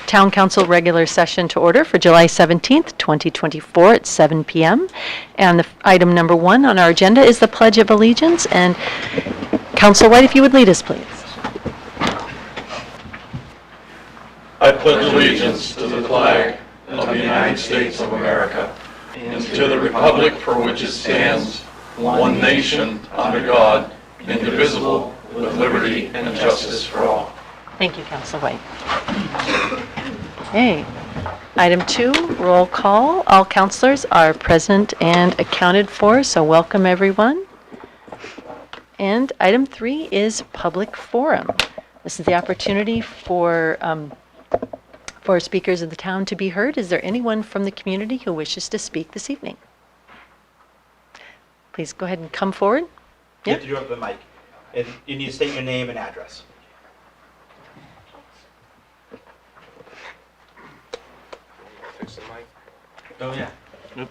Town Council regular session to order for July 17th, 2024 at 7 p.m. And the item number 1 on our agenda is the Pledge of Allegiance. And Councilor White, if you would lead us, please. I pledge allegiance to the flag of the United States of America and to the republic for which it stands, one nation, under God, indivisible, with liberty and justice for all. Thank you, Councilor White. Okay. Item 2, roll call. All councilors are present and accounted for, so welcome everyone. And item 3 is public forum. This is the opportunity for speakers of the town to be heard. Is there anyone from the community who wishes to speak this evening? Please go ahead and come forward. You have to do it with the mic. And you need to state your name and address. Fix the mic. Oh, yeah. Nope.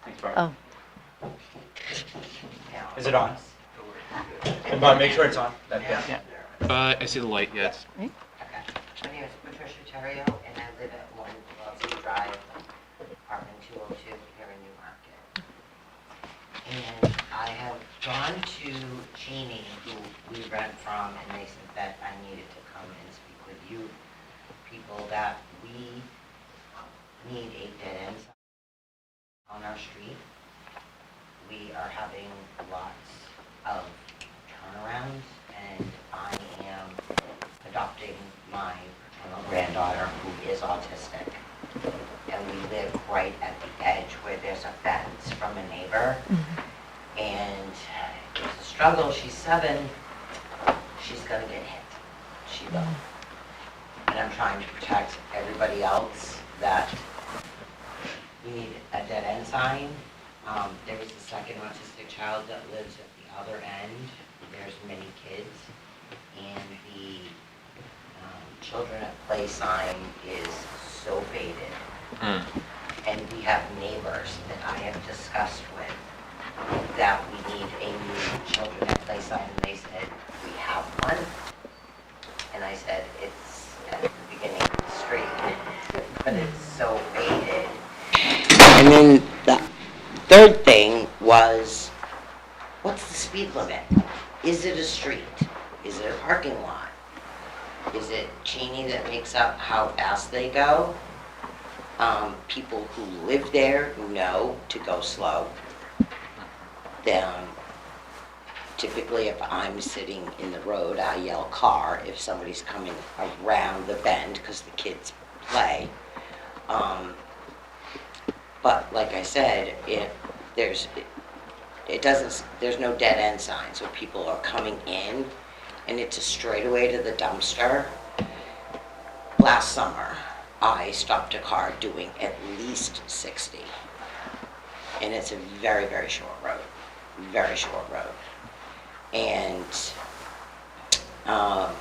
Thanks, Bart. Oh, Is it on? Come on, make sure it's on. Yeah. I see the light, yes. right. Okay. My name is Patricia Terrio, and I live at 1 Wellesley Drive, apartment 202 here in Newmarket. And I have gone to Cheney, who we rent from, and they said that I needed to come and speak with you people, that we need a dead end on our street. We are having lots of turnarounds, and I am adopting my paternal granddaughter who is autistic. And we live right at the edge where there's a fence from a neighbor. Mm-hmm. And it's a struggle. She's 7. She's going to get hit. She will. And I'm trying to protect everybody else that we need a dead end sign. There is a second autistic child that lives at the other end. There's many kids, and the children at play sign is so faded. And we have neighbors that I have discussed with that we need a new children at play sign, and they said, we have one. And I said, it's at the beginning of the street, but it's so faded. And then the third thing was, what's the speed limit? Is it a street? Is it a parking lot? Is it Cheney that makes up how fast they go? People who live there know to go slow. Then, typically if I'm sitting in the road, I yell car if somebody's coming around the bend because the kids play. But like I said, there's no dead end sign, so people are coming in, and it's a straightaway to the dumpster. Last summer, I stopped a car doing at least 60, and it's a very, very short road, and I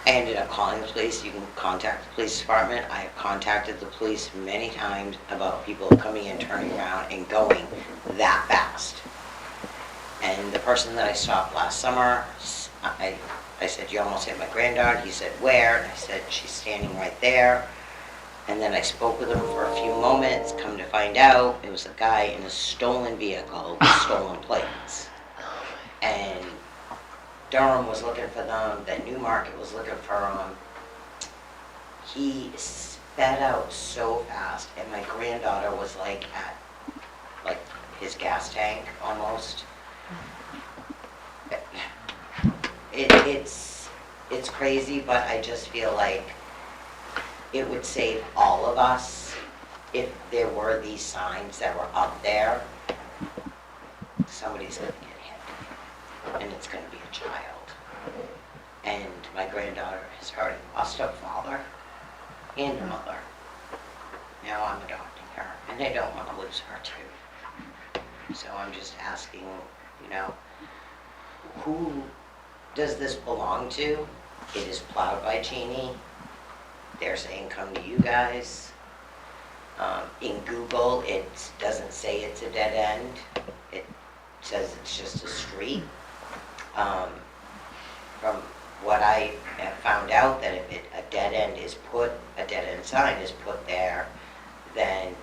ended up calling the police. You can contact the police department. I have contacted the police many times about people coming in, turning around, and going that fast. And the person that I stopped last summer, I said, you almost hit my granddaughter. He said, where? And I said, she's standing right there. And then I spoke with him for a few moments. Come to find out, it was a guy in a stolen vehicle with stolen plates. And Durham was looking for them, that Newmarket was looking for them. He sped out so fast, and my granddaughter was like at his gas tank almost. It's crazy, but I just feel like it would save all of us if there were these signs that were up there. Somebody's going to get hit, and it's going to be a child. And my granddaughter has already lost a father and a mother. Now I'm adopting her, and I don't want to lose her too. So I'm just asking, who does this belong to? It is plowed by Cheney. They're saying come to you guys. In Google, it doesn't say it's a dead end. It says it's just a street. From what I have found out, that if a dead end sign is put there, then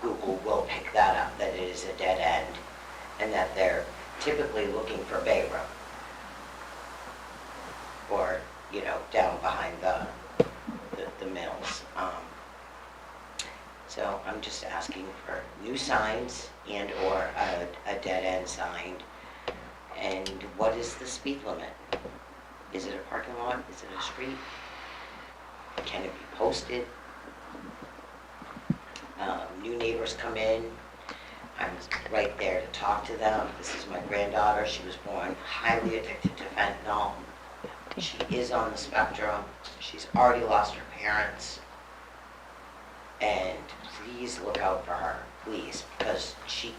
Google will pick that up, that it is a dead end, and that they're typically looking for Bay Road. Or, down behind the mills. So I'm just asking for new signs and/or a dead end sign. And what is the speed limit? Is it a parking lot? Is it a street? Can it be posted? New neighbors come in. I'm right there to talk to them. This is my granddaughter. She was born highly addicted to fentanyl. She is on the spectrum. She's already lost her parents. And please look out for her, please, because she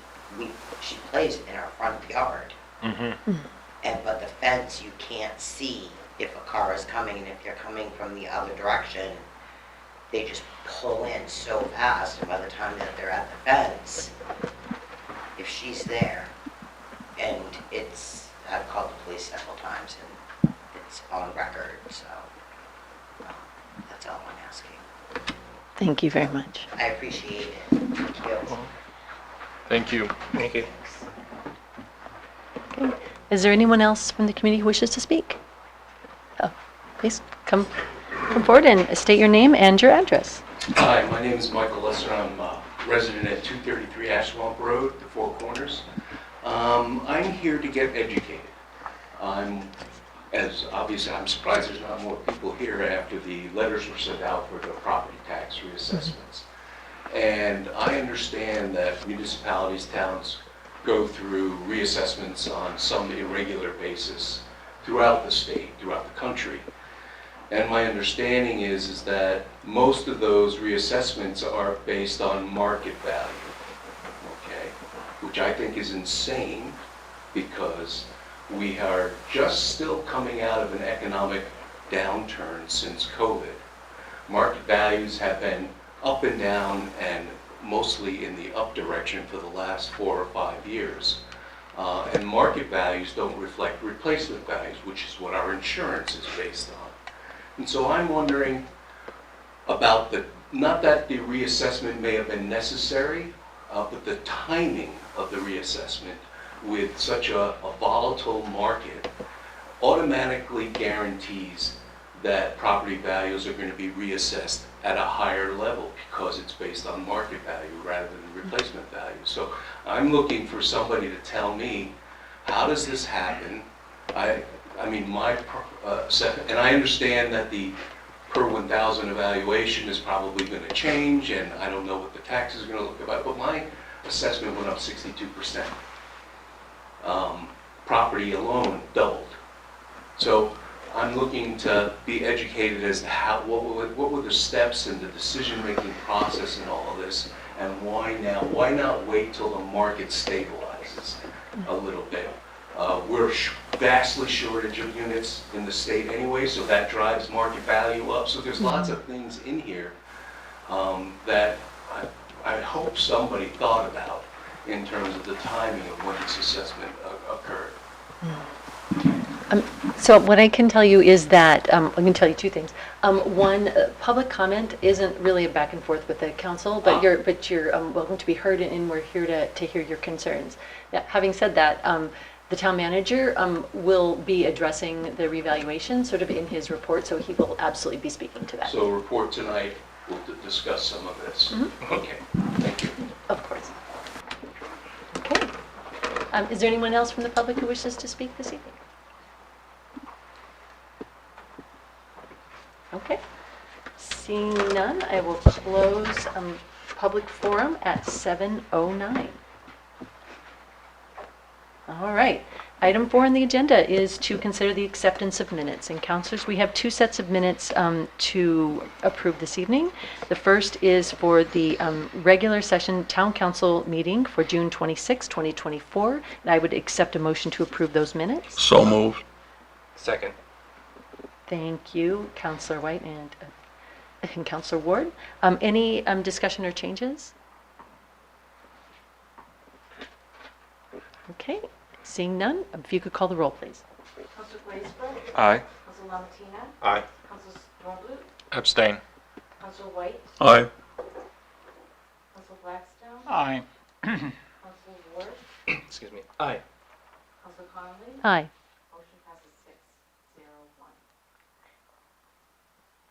plays in our front yard. But the fence, you can't see if a car is coming, and if they're coming from the other direction, they just pull in so fast, and by the time that they're at the fence, if she's there, and I've called the police several times, and it's on record, so that's all I'm asking. Thank you very much. I appreciate it. Thank you. Thank you. Thank you. Okay. Is there anyone else from the community who wishes to speak? Oh, please come forward and state your name and your address. Hi, my name is Michael Lesser. I'm a resident at 233 Ashwamp Road, the Four Corners. I'm here to get educated. I'm surprised there's not more people here after the letters were sent out for the property tax reassessments. And I understand that municipalities, towns go through reassessments on some irregular basis throughout the state, throughout the country. And my understanding is that most of those reassessments are based on market value, okay? Which I think is insane, because we are just still coming out of an economic downturn since COVID. Market values have been up and down, and mostly in the up direction for the last 4 or 5 years. And market values don't reflect replacement values, which is what our insurance is based on. And so I'm wondering about not that the reassessment may have been necessary, but the timing of the reassessment with such a volatile market automatically guarantees that property values are going to be reassessed at a higher level, because it's based on market value rather than replacement value. So I'm looking for somebody to tell me, how does this happen? I mean, and I understand that the per 1,000 evaluation is probably going to change, and I don't know what the tax is going to look like, but my assessment went up 62%. Property alone doubled. So I'm looking to be educated as to what were the steps in the decision-making process in all of this, and why now? Why not wait till the market stabilizes a little bit? We're vastly shortage of units in the state anyway, so that drives market value up. So there's lots of things in here that I hope somebody thought about in terms of the timing of when this assessment occurred. So what I can tell you is that, I can tell you two things. One, public comment isn't really a back and forth with the council, but you're welcome to be heard, and we're here to hear your concerns. Now, having said that, the town manager will be addressing the revaluation sort of in his report, so he will absolutely be speaking to that. So a report tonight will discuss some of this. Okay, thank you. Of course. Okay. Is there anyone else from the public who wishes to speak this evening? Okay. Seeing none, I will close public forum at 7:09. All right. Item 4 on the agenda is to consider the acceptance of minutes. And councilors, we have 2 sets of minutes to approve this evening. The first is for the regular session town council meeting for June 26, 2024. And I would accept a motion to approve those minutes. So moved. Second. Thank you, Councillor White and Councillor Ward. Any discussion or changes? Okay. Seeing none, if you could call the roll, please. Councilor Blaisdell? Aye. Council Lamatina, Aye. Council Norblute, Abstain. Council White, Aye. Council Blackstone, Aye. Council Ward, Excuse me. Aye. Council Conley. Aye. Motion passes 6-0-1.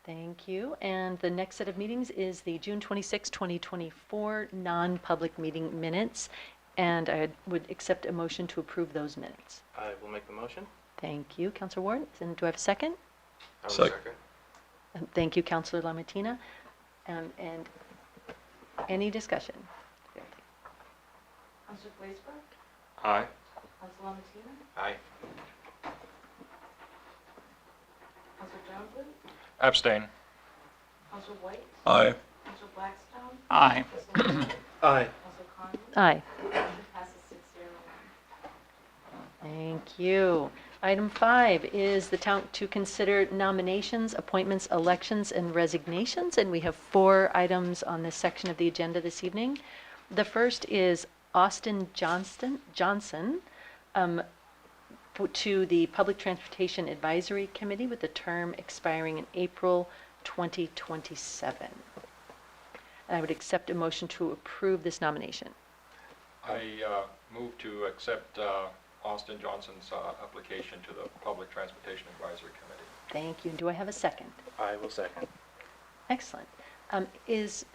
Thank you. And the next set of meetings is the June 26, 2024 non-public meeting minutes. And I would accept a motion to approve those minutes. I will make the motion. Thank you, Councilor Ward. And do I have a second? I will Second. Thank you, Councilor Lamatina. And any discussion? Council Glazebrook, Aye. Council Lamatina, Aye. Council Norblute, Abstain. Council White, Aye. Council Blackstone, Aye. Council Ward, Aye. Council Conley. Aye. Motion passes 6-0-1. Thank you. Item 5 is the town to consider nominations, appointments, elections, and resignations. And we have 4 items on this section of the agenda this evening. The first is Austin Johnson to the Public Transportation Advisory Committee with the term expiring in April 2027. And I would accept a motion to approve this nomination. I move to accept Austin Johnson's application to the Public Transportation Advisory Committee. Thank you. Do I have a second? I will second. Excellent. Does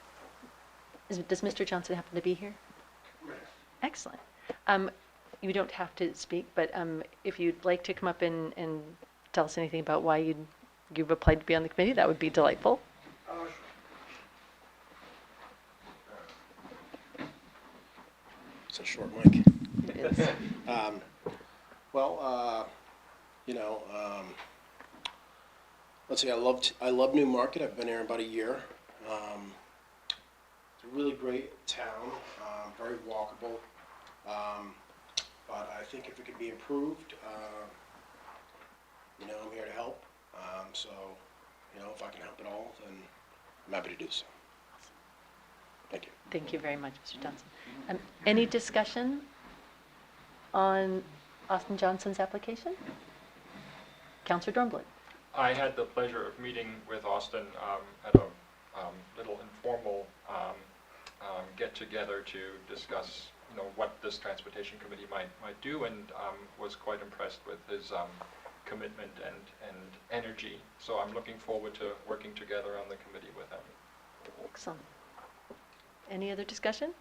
Mr. Johnson happen to be here? Excellent. You don't have to speak, but if you'd like to come up and tell us anything about why you've applied to be on the committee, that would be delightful. It's a short mic. It's- Let's see, I love Newmarket. I've been here about a year. It's a really great town, very walkable. But I think if it could be improved, I'm here to help. So, if I can help at all, then I'm happy to do so. Thank you. Thank you very much, Mr. Johnson. Any discussion on Austin Johnson's application? Councilor Dornbluth. I had the pleasure of meeting with Austin at a little informal get-together to discuss, what this transportation committee might do, and was quite impressed with his commitment and energy. So I'm looking forward to working together on the committee with him. Excellent. Any other discussion?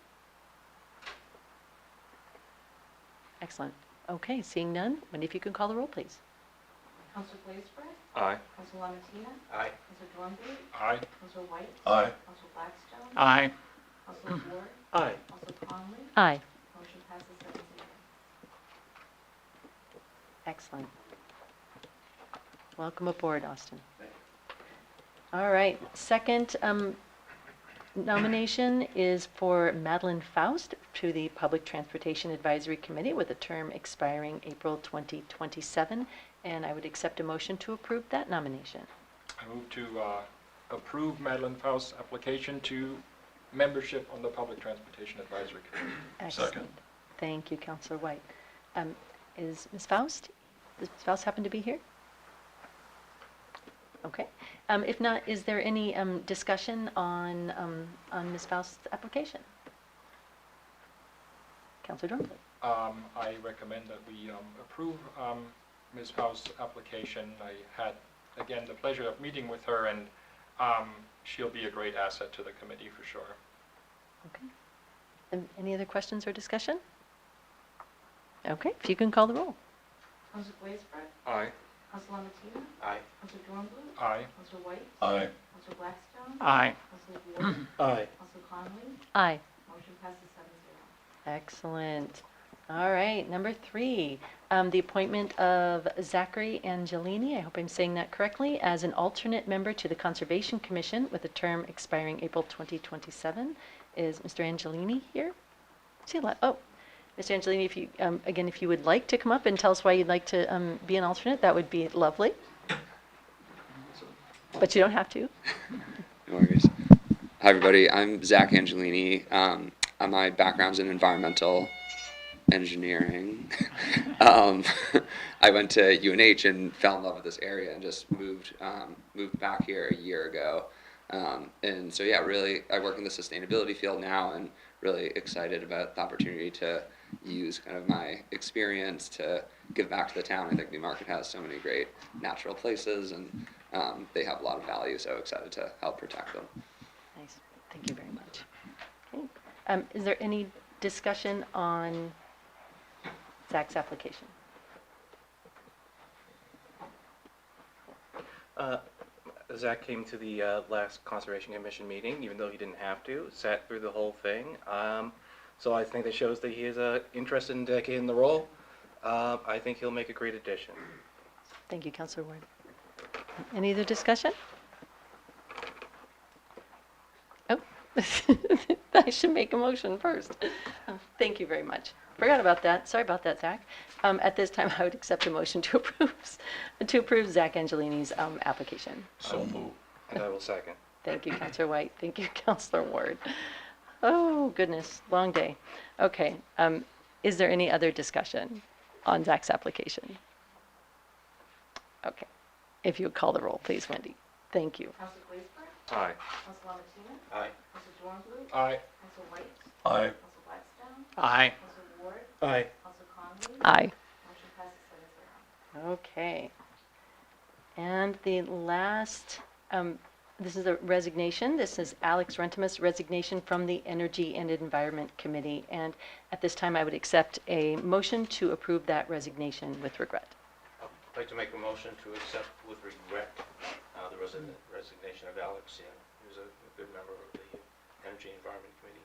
Excellent. Okay, seeing none, Wendy, if you can call the roll, please. Council Glazebrook, Aye. Council Lamatina, Aye. Council Dornblute, Aye. Council White, Aye. Council Blackstone, Aye. Council Ward, Aye. Council Conley. Aye. Motion passes 7-0. Excellent. Welcome aboard, Austin. All right, second nomination is for Madeline Faust to the Public Transportation Advisory Committee with a term expiring April 2027, and I would accept a motion to approve that nomination. I move to approve Madeline Faust's application to membership on the Public Transportation Advisory Committee. Excellent. Second. Thank you, Councilor White. Is Ms. Faust? Does Ms. Faust happen to be here? Okay. If not, is there any discussion on Ms. Faust's application? Councilor Dornbluth. I recommend that we approve Ms. Faust's application. I had, again, the pleasure of meeting with her, and she'll be a great asset to the committee for sure. Okay. Any other questions or discussion? Okay, if you can call the roll. Council Glazebrook, Aye. Council Lamatina, Aye. Council Dornblute, Aye. Council White, Aye. Council Blackstone, Aye. Council Ward, Aye. Council Conley. Aye. Motion passes 7-0. Excellent. All right, number 3, the appointment of Zachary Angelini, I hope I'm saying that correctly, as an alternate member to the Conservation Commission with a term expiring April 2027. Is Mr. Angelini here? See a lot. Oh, Mr. Angelini, if you, again, if you would like to come up and tell us why you'd like to be an alternate, that would be lovely. But you don't have to. No worries. Hi, everybody. I'm Zach Angelini. My background's in environmental engineering. I went to UNH and fell in love with this area and just moved back here a year ago. And so yeah, really, I work in the sustainability field now, and really excited about the opportunity to use kind of my experience to give back to the town. I think Newmarket has so many great natural places, and they have a lot of value. So excited to help protect them. Nice. Thank you very much. Okay. Is there any discussion on Zach's application? Zach came to the last Conservation Commission meeting, even though he didn't have to, sat through the whole thing. So I think that shows that he is interested in dedicating the role. I think he'll make a great addition. Thank you, Councilor Ward. Any other discussion? Oh, I should make a motion first. Thank you very much. Forgot about that. Sorry about that, Zach. At this time, I would accept a motion to approve Zach Angelini's application. So moved. And I will second. Thank you, Councilor White. Thank you, Councilor Ward. Oh, goodness, long day. Okay, is there any other discussion on Zach's application? Okay, if you would call the roll, please, Wendy. Thank you. Council Glazeberg, Aye. Council Lamatina, Aye. Council Dornblue, Aye. Council White, Aye. Council Blackstone, Aye. Council Ward, Aye. Council Conley. Aye. Motion passes 7-0. Okay. And the last, this is a resignation. This is Alex Rentimus' resignation from the Energy and Environment Committee. And at this time, I would accept a motion to approve that resignation with regret. I'd like to make a motion to accept with regret the resignation of Alex, who's a good member of the Energy and Environment Committee.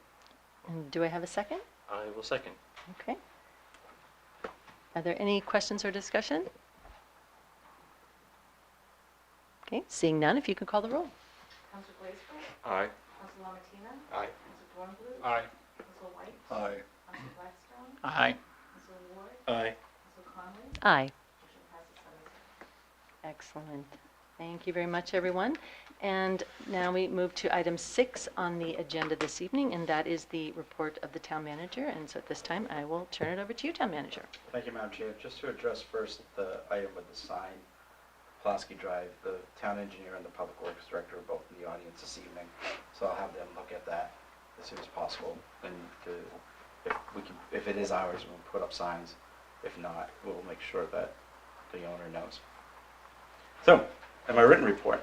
And do I have a second? I will second. Okay. Are there any questions or discussion? Okay, seeing none, if you could call the roll. Council Glazeberg, Aye. Council Lamatina, Aye. Council Dornblue, Aye. Council White, Aye. Council Blackstone, Aye. Council Ward, Aye. Council Conley. Aye. Motion passes 7-0. Excellent. Thank you very much, everyone. And now we move to item 6 on the agenda this evening, and that is the report of the town manager. And so at this time, I will turn it over to you, town manager. Thank you, Madam Chair. Just to address first the item with the sign, Pulaski Drive, the town engineer and the public works director are both in the audience this evening, so I'll have them look at that as soon as possible. And if it is ours, we'll put up signs. If not, we'll make sure that the owner knows. So, in my written report,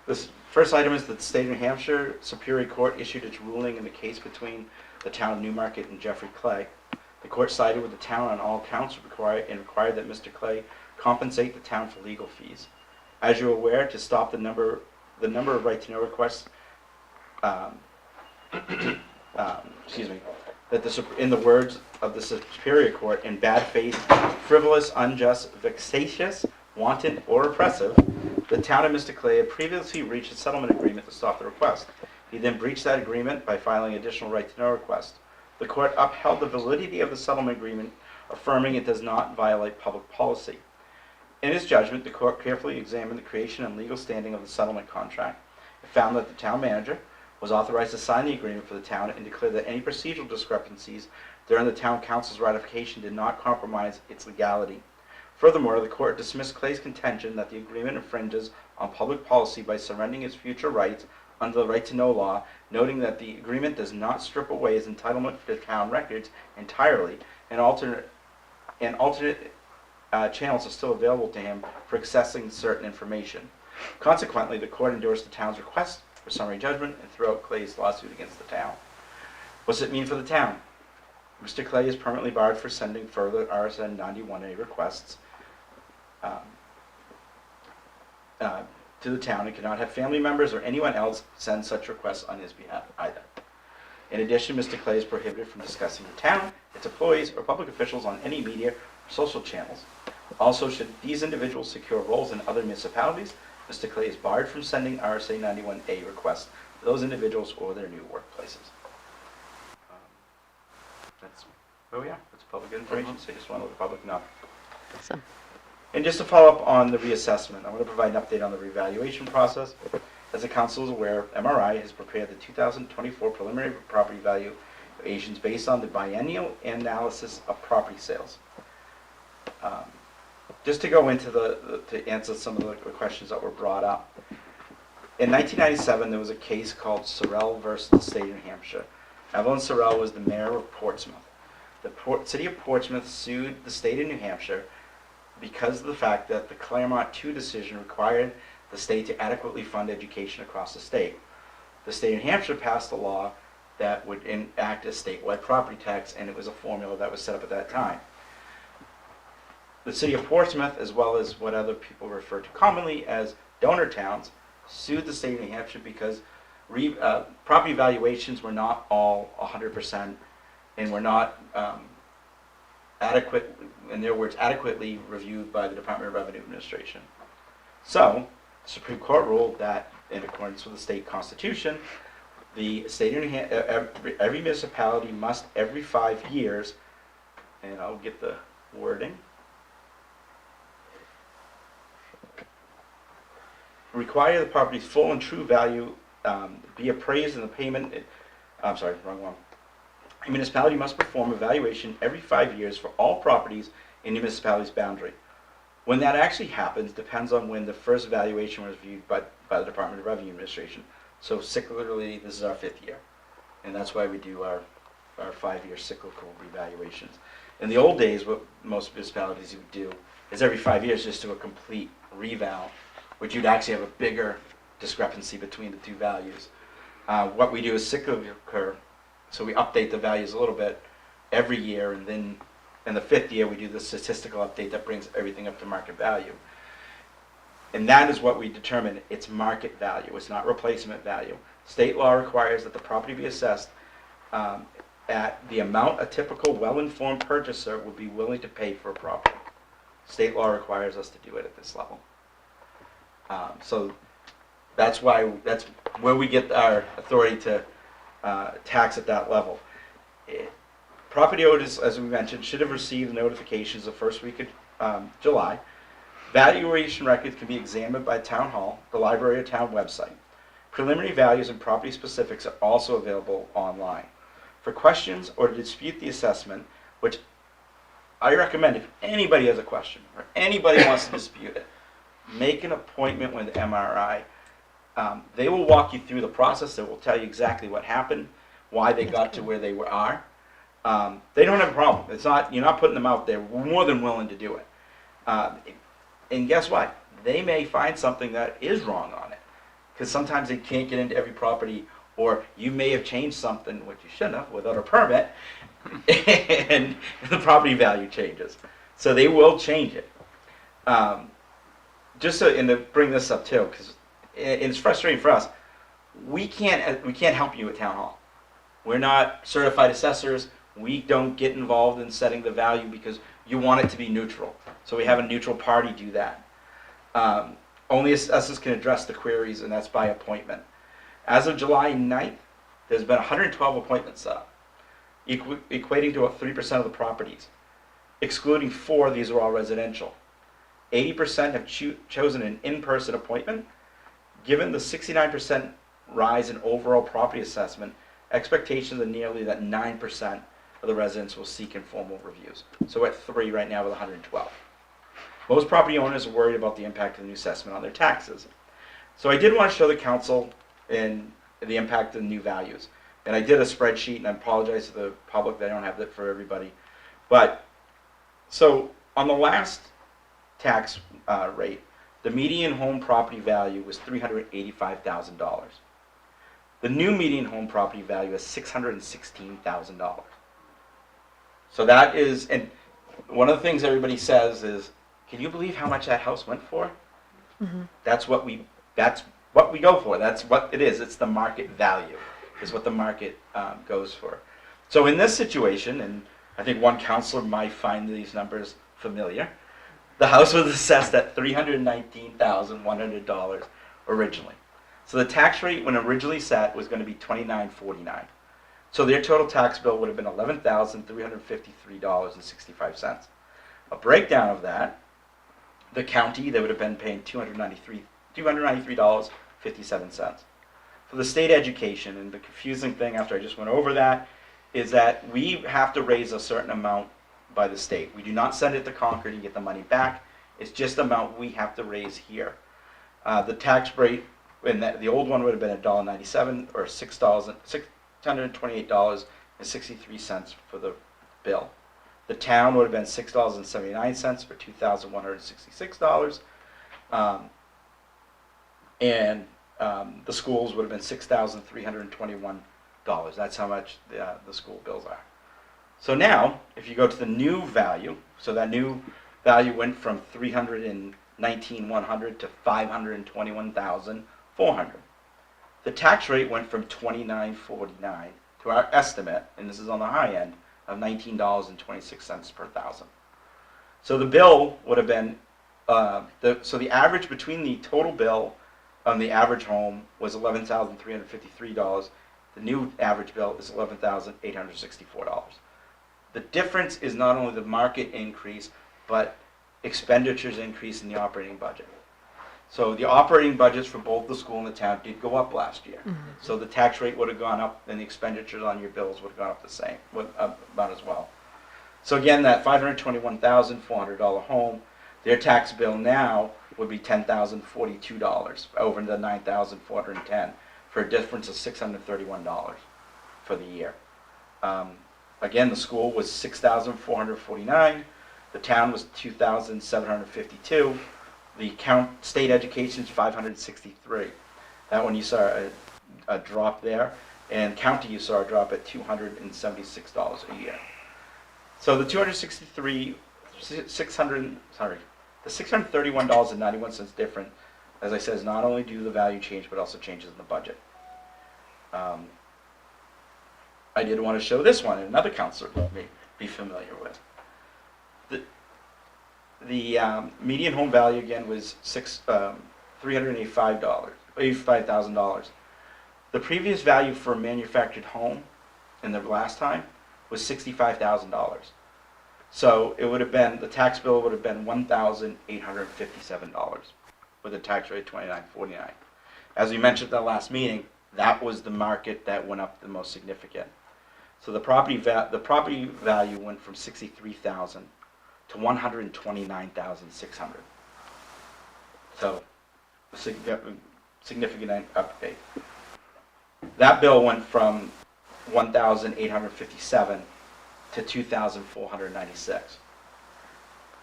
this first item is that the state of New Hampshire Superior Court issued its ruling in the case between the town of Newmarket and Jeffrey Clay. The court sided with the town on all counts and required that Mr. Clay compensate the town for legal fees. As you're aware, to stop the number of right-to-know requests, in the words of the Superior Court, in bad faith, frivolous, unjust, vexatious, wanton, or oppressive, the town and Mr. Clay had previously reached a settlement agreement to stop the request. He then breached that agreement by filing additional right-to-know requests. The court upheld the validity of the settlement agreement, affirming it does not violate public policy. In its judgment, the court carefully examined the creation and legal standing of the settlement contract. It found that the town manager was authorized to sign the agreement for the town and declared that any procedural discrepancies during the town council's ratification did not compromise its legality. Furthermore, the court dismissed Clay's contention that the agreement infringes on public policy by surrendering his future rights under the right-to-know law, noting that the agreement does not strip away his entitlement to town records entirely, and alternate channels are still available to him for accessing certain information. Consequently, the court endorsed the town's request for summary judgment and threw out Clay's lawsuit against the town. What does it mean for the town? Mr. Clay is permanently barred for sending further RSN 91A requests to the town and cannot have family members or anyone else send such requests on his behalf either. In addition, Mr. Clay is prohibited from discussing the town, its employees, or public officials on any media or social channels. Also, should these individuals secure roles in other municipalities, Mr. Clay is barred from sending RSA 91A requests to those individuals or their new workplaces. That's where we are. That's public information, so I just want to let the public know. Awesome. And just to follow up on the reassessment, I want to provide an update on the revaluation process. As the council is aware, MRI has prepared the 2024 preliminary property value valuations based on the biennial analysis of property sales. Just to go into to answer some of the questions that were brought up. In 1997, there was a case called Sorrell versus the state of New Hampshire. Evelyn Sorrell was the mayor of Portsmouth. The city of Portsmouth sued the state of New Hampshire because of the fact that the Claremont 2 decision required the state to adequately fund education across the state. The state of New Hampshire passed a law that would enact a statewide property tax, and it was a formula that was set up at that time. The city of Portsmouth, as well as what other people refer to commonly as donor towns, sued the state of New Hampshire because property valuations were not all 100% and were not adequate, in their words, adequately reviewed by the Department of Revenue Administration. So, the Supreme Court ruled that, in accordance with the state constitution, the state of New Hampshire, every municipality must every 5 years, and I'll get the wording, require the property's full and true value be appraised in the payment. I'm sorry, wrong one. A municipality must perform a valuation every 5 years for all properties in the municipality's boundary. When that actually happens depends on when the first valuation was reviewed by the Department of Revenue Administration. So cyclically, this is our 5th year. And that's why we do our 5-year cyclical revaluations. In the old days, what most municipalities would do is every 5 years just do a complete reval, which you'd actually have a bigger discrepancy between the two values. What we do is cyclical, so we update the values a little bit every year, and then in the 5th year we do the statistical update that brings everything up to market value. And that is what we determine, it's market value, it's not replacement value. State law requires that the property be assessed at the amount a typical well-informed purchaser would be willing to pay for a property. State law requires us to do it at this level. So that's where we get our authority to tax at that level. Property owners, as we mentioned, should have received notifications the first week of July. Valuation records can be examined by Town Hall, the library, or town website. Preliminary values and property specifics are also available online. For questions or to dispute the assessment, which I recommend if anybody has a question or anybody wants to dispute it, make an appointment with MRI. They will walk you through the process. They will tell you exactly what happened, why they got to where they are. They don't have a problem. It's not, you're not putting them out there. We're more than willing to do it. And guess what? They may find something that is wrong on it, because sometimes they can't get into every property, or you may have changed something, which you shouldn't have, without a permit, and the property value changes. So they will change it. Just so, and to bring this up too, because it's frustrating for us, we can't help you at Town Hall. We're not certified assessors. We don't get involved in setting the value because you want it to be neutral. So we have a neutral party do that. Only assessors can address the queries, and that's by appointment. As of July 9th, there's been 112 appointments set up, equating to about 3% of the properties. Excluding 4, these are all residential. 80% have chosen an in-person appointment. Given the 69% rise in overall property assessment, expectations are nearly that 9% of the residents will seek informal reviews. So we're at 3 right now with 112. Most property owners are worried about the impact of the new assessment on their taxes. So I did want to show the council in the impact of the new values. And I did a spreadsheet, and I apologize to the public that I don't have that for everybody. But, so on the last tax rate, the median home property value was $385,000. The new median home property value is $616,000. So that is, and one of the things everybody says is, can you believe how much that house went for? Mm-hmm. That's what we go for. That's what it is. It's the market value, is what the market goes for. So in this situation, and I think one counselor might find these numbers familiar, the house was assessed at $319,100 originally. So the tax rate when originally set was going to be $29.49. So their total tax bill would have been $11,353.65. A breakdown of that, the county, they would have been paying $293.57. For the state education, and the confusing thing after I just went over that is that we have to raise a certain amount by the state. We do not send it to Concord and get the money back. It's just the amount we have to raise here. The tax rate, and the old one would have been $1.97 or $628.63 for the bill. The town would have been $6.79 for $2,166. The schools would have been $6,321. That's how much the school bills are. So now, if you go to the new value, so that new value went from $319,100 to $521,400. The tax rate went from $29.49 to our estimate, and this is on the high end, of $19.26 per thousand. So the bill would have been, so the average between the total bill on the average home was $11,353. The new average bill is $11,864. The difference is not only the market increase, but expenditures increase in the operating budget. So the operating budgets for both the school and the town did go up last year. So the tax rate would have gone up, and the expenditures on your bills would have gone up the same, about as well. So again, that $521,400 home, their tax bill now would be $10,042 over the $9,410 for a difference of $631 for the year. Again, the school was $6,449. The town was $2,752. The state education is $563. That one you saw a drop there, and county you saw a drop at $276 a year. So the $631.91 different, as I said, is not only due to the value change, but also changes in the budget. I did want to show this one, and another counselor may be familiar with. The median home value again was $85,000. The previous value for a manufactured home in the last time was $65,000. So it would have been, the tax bill would have been $1,857 with a tax rate of $29.49. As we mentioned at the last meeting, that was the market that went up the most significant. So the property value went from $63,000 to $129,600. So a significant update. That bill went from $1,857 to $2,496.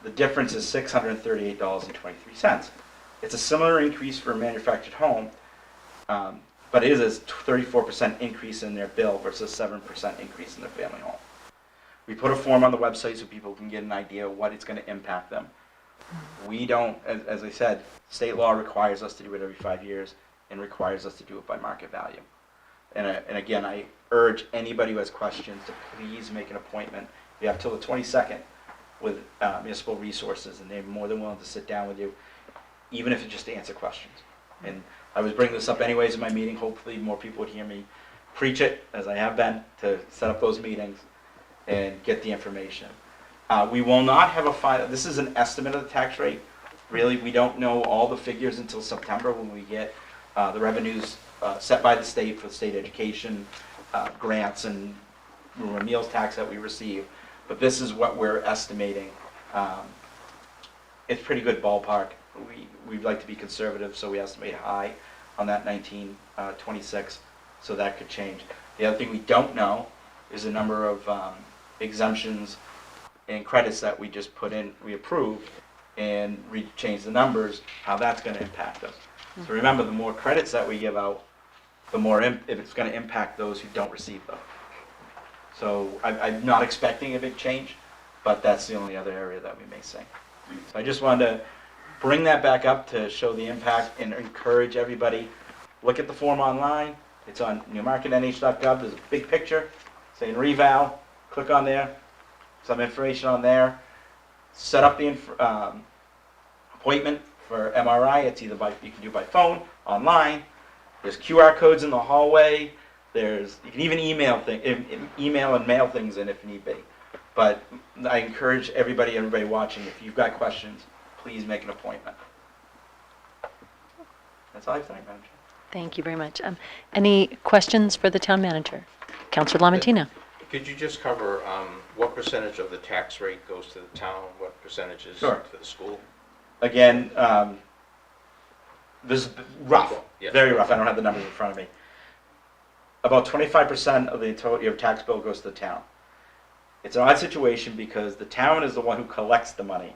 The difference is $638.23. It's a similar increase for a manufactured home, but it is a 34% increase in their bill versus 7% increase in their family home. We put a form on the website so people can get an idea of what it's going to impact them. We don't, as I said, state law requires us to do it every 5 years and requires us to do it by market value. And again, I urge anybody who has questions to please make an appointment. You have till the 22nd with Municipal Resources, and they're more than willing to sit down with you, even if it's just to answer questions. And I was bringing this up anyways in my meeting. Hopefully more people would hear me preach it, as I have been, to set up those meetings and get the information. We will not have a final, this is an estimate of the tax rate. Really, we don't know all the figures until September when we get the revenues set by the state for state education, grants and meals tax that we receive. But this is what we're estimating. It's pretty good ballpark. We'd like to be conservative, so we estimate high on that 1926, so that could change. The other thing we don't know is the number of exemptions and credits that we just put in, we approved, and change the numbers, how that's going to impact us. So remember, the more credits that we give out, the more if it's going to impact those who don't receive them. So I'm not expecting a big change, but that's the only other area that we may see. So I just wanted to bring that back up to show the impact and encourage everybody. Look at the form online. It's on newmarketnh.gov. There's a big picture saying reval. Click on there. Some information on there. Set up the appointment for MRI. It's either you can do by phone, online. There's QR codes in the hallway. You can even email and mail things in if need be. But I encourage everybody watching, if you've got questions, please make an appointment. That's all I have tonight, Madam Chair. Thank you very much. Any questions for the town manager? Councilor Lamontina. Could you just cover what percentage of the tax rate goes to the town, what percentage is Sure. to the school? Again, this is rough, Yes. very rough. I don't have the numbers in front of me. About 25% of the total your tax bill goes to the town. It's an odd situation because the town is the one who collects the money,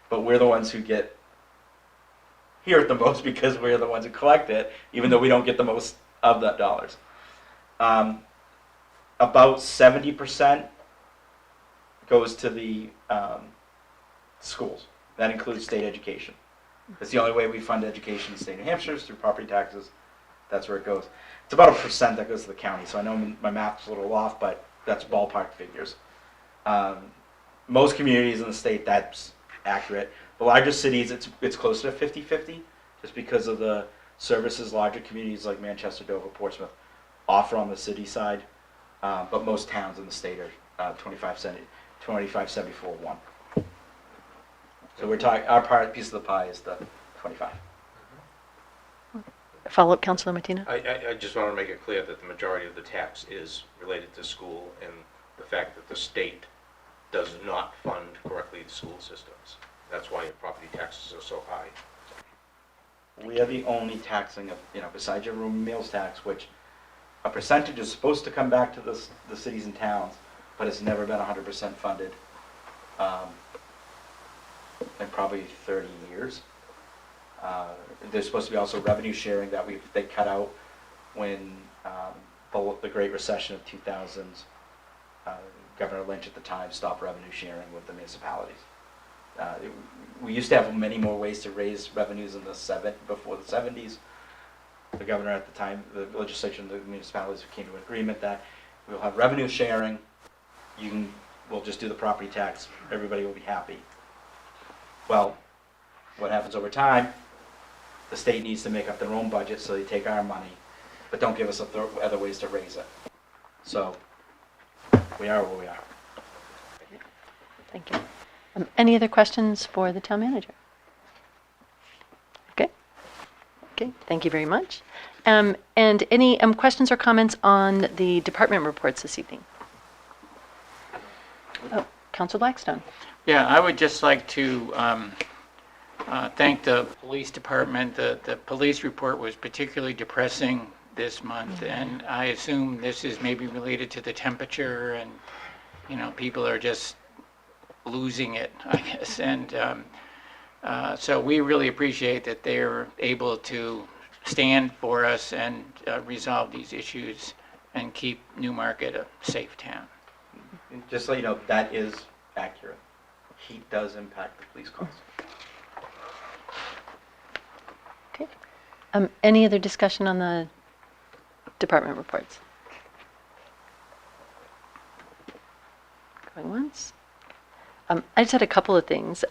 but we're the ones who hear it the most because we're the ones who collect it, even though we don't get the most of the dollars. About 70% goes to the schools. That includes state education. It's the only way we fund education in the state of New Hampshire is through property taxes. That's where it goes. It's about 1% that goes to the county. So I know my math's a little off, but that's ballpark figures. Most communities in the state, that's accurate. The larger cities, it's closer to 50-50, just because of the services larger communities like Manchester, Dover, Portsmouth offer on the city side. But most towns in the state are 25-74-1. So we're talking, our piece of the pie is the 25. Follow-up, Councilor Martina? I just want to make it clear that the majority of the tax is related to school and the fact that the state does not fund correctly the school systems. That's why your property taxes are so high. We are the only taxing of, besides your room and meals tax, which a percentage is supposed to come back to the cities and towns, but it's never been 100% funded in probably 30 years. There's supposed to be also revenue sharing that they cut out when the Great Recession of 2000s. Governor Lynch at the time stopped revenue sharing with the municipalities. We used to have many more ways to raise revenues before the 70s. The governor at the time, the legislature and the municipalities came to an agreement that we'll have revenue sharing. We'll just do the property tax. Everybody will be happy. Well, what happens over time? The state needs to make up their own budget, so they take our money, but don't give us other ways to raise it. So we are where we are. Thank you. Any other questions for the town manager? Okay. Okay, thank you very much. And any questions or comments on the department reports this evening? Oh, Councilor Blackstone. Yeah, I would just like to thank the police department. The police report was particularly depressing this month, and I assume this is maybe related to the temperature and, people are just losing it, I guess. And so we really appreciate that they're able to stand for us and resolve these issues and keep Newmarket a safe town. And just so you know, that is accurate. Heat does impact the police calls. Okay. Any other discussion on the department reports? Going once. I just had a couple of things.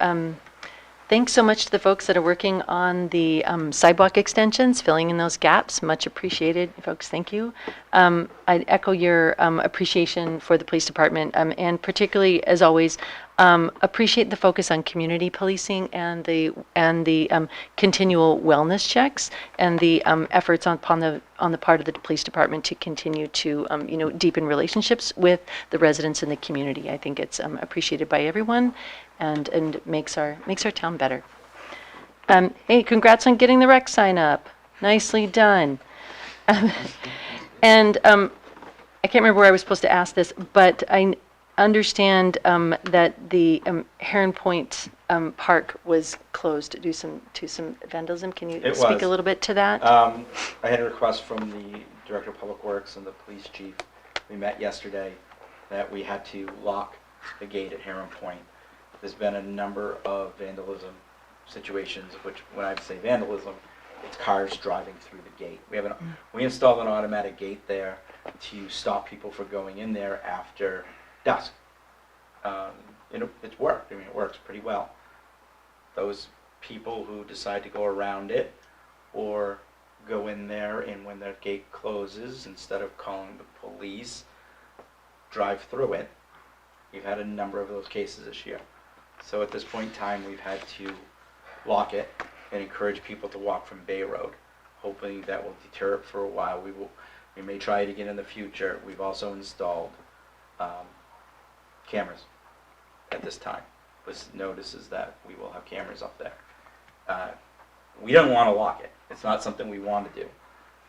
Thanks so much to the folks that are working on the sidewalk extensions, filling in those gaps. Much appreciated, folks. Thank you. I'd echo your appreciation for the police department, and particularly, as always, appreciate the focus on community policing and the continual wellness checks and the efforts on the part of the police department to continue to deepen relationships with the residents in the community. I think it's appreciated by everyone, and makes our town better. Hey, congrats on getting the rec sign up. Nicely done. And I can't remember where I was supposed to ask this, but I understand that the Heron Point Park was closed due to some vandalism. Can you speak a little bit to that? I had a request from the Director of Public Works and the police chief. We met yesterday that we had to lock the gate at Heron Point. There's been a number of vandalism situations, which when I say vandalism, it's cars driving through the gate. We installed an automatic gate there to stop people from going in there after dusk. It's worked. It works pretty well. Those people who decide to go around it or go in there and when their gate closes, instead of calling the police, drive through it. We've had a number of those cases this year. So at this point in time, we've had to lock it and encourage people to walk from Bay Road, hoping that will deter it for a while. We may try it again in the future. We've also installed cameras at this time. This notices that we will have cameras up there. We don't want to lock it. It's not something we want to do.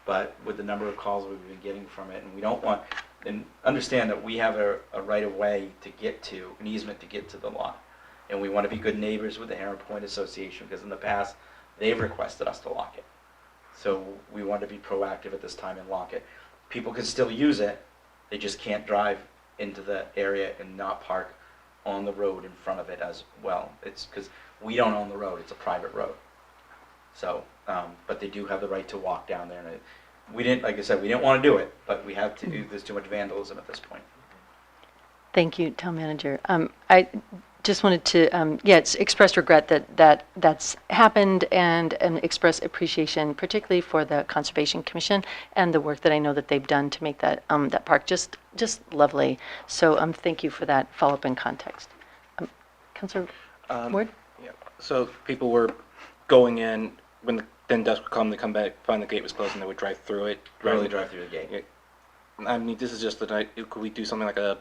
But with the number of calls we've been getting from it, and we don't want, and understand that we have a right of way to get to, an easement to get to the lot. And we want to be good neighbors with the Heron Point Association, because in the past, they've requested us to lock it. So we want to be proactive at this time and lock it. People can still use it, they just can't drive into the area and not park on the road in front of it as well. It's because we don't own the road, it's a private road. So, but they do have the right to walk down there. And we didn't, like I said, we didn't want to do it, but we have to, there's too much vandalism at this point. Thank you, Town Manager. I just wanted to, express regret that that's happened and express appreciation, particularly for the Conservation Commission and the work that I know that they've done to make that that park just lovely. So thank you for that follow-up and context. Councilor Ward? Yeah. So people were going in, when then dusk would come, they come back, find the gate was closed, and they would drive through it. Really drive through the gate. Yeah. I mean, this is just the night, could we do something like a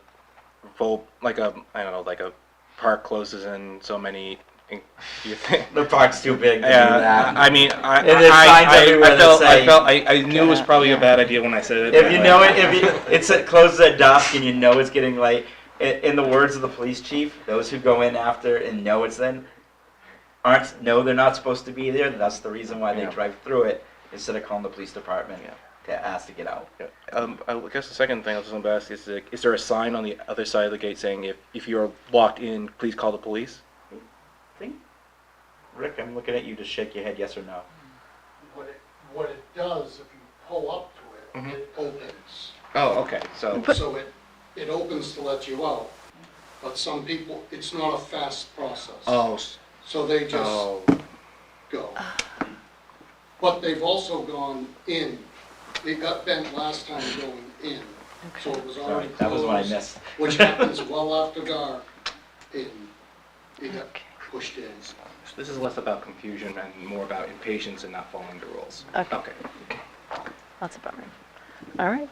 full, like a, I don't know, like a park closes in so many, do you think? The park's too big to do Yeah, that. I mean, And there's signs everywhere that say- I knew it was probably a bad idea when I said it. If you know it, it closes at dusk and you know it's getting late. In the words of the police chief, those who go in after and know it's then know they're not supposed to be there. That's the reason why they Yeah. drive through it instead of calling the police department Yeah. to ask to get out. Yeah. I guess the second thing I was going to ask is there a sign on the other side of the gate saying if you're locked in, please call the police? Rick, I'm looking at you to shake your head, yes or no. What it does, if you pull up to it, Mhm. it opens. Oh, okay. So So it opens to let you out. But some people, it's not a fast process. So they just go. But they've also gone in. They got bent last time going in. So it was already That was what I closed, missed. which happens well after dark. And they got pushed in. this is less about confusion and more about impatience and not following the rules. Okay. That's a bummer. All right.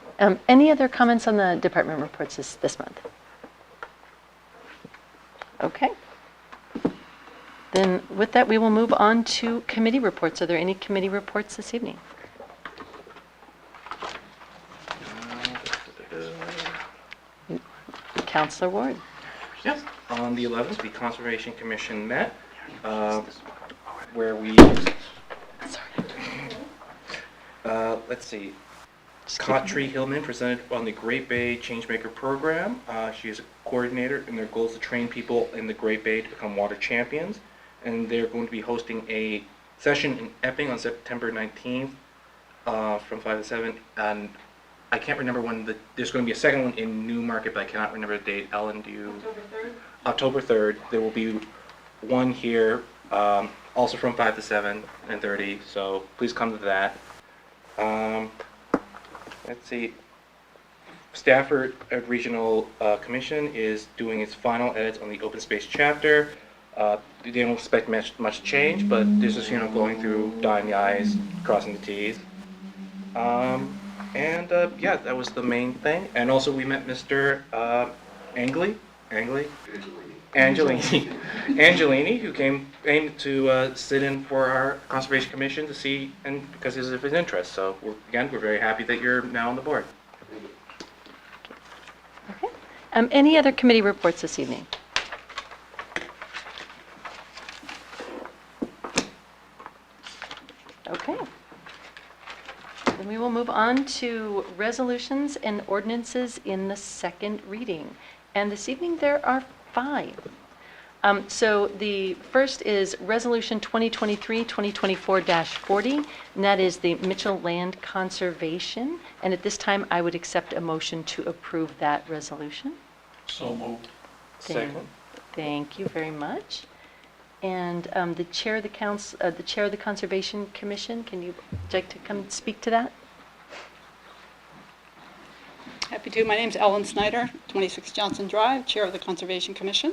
Any other comments on the department reports this month? Okay. Then with that, we will move on to committee reports. Are there any committee reports this evening? Councilor Ward. Yes. On the 11th, the Conservation Commission met, where we, let's see, Katri Hillman presented on the Great Bay Changemaker Program. She is a coordinator, and their goal is to train people in the Great Bay to become water champions. And they're going to be hosting a session in Epping on September 19th from 5 to 7. And I can't remember when there's going to be a second one in Newmarket, but I cannot remember the date. Ellen, do you? October 3rd. There will be one here, also from 5 to 7:30. So please come to that. Let's see. Stafford Regional Commission is doing its final edits on the open space chapter. They don't expect much change, but this is, going through, dotting the I's, crossing the T's. Yeah, that was the main thing. And also we met Mr. Angelini, who came to sit in for our Conservation Commission to see, and because of his interest. So we're very happy that you're now on the board. Okay. Any other committee reports this evening? Okay. Then we will move on to resolutions and ordinances in the second reading. And this evening there are 5. So the first is Resolution 2023-2024-40, and that is the Mitchell Land Conservation. And at this time, I would accept a motion to approve that resolution. So moved. Second. Thank you very much. And the chair of the Conservation Commission, would you like to come speak to that? Happy to. My name's Ellen Snyder, 26 Johnson Drive, Chair of the Conservation Commission.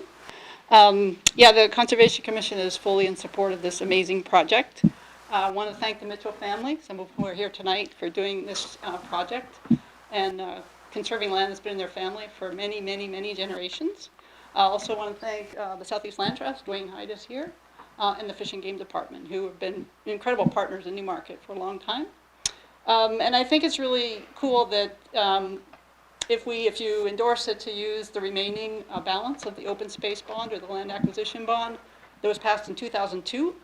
The Conservation Commission is fully in support of this amazing project. I want to thank the Mitchell family, some of whom are here tonight, for doing this project. And conserving land that's been in their family for many, many, many generations. I also want to thank the Southeast Land Trust, Dwayne Hyde is here, and the Fish and Game Department, who have been incredible partners in Newmarket for a long time. And I think it's really cool that if you endorse it, to use the remaining balance of the open space bond or the land acquisition bond that was passed in 2002.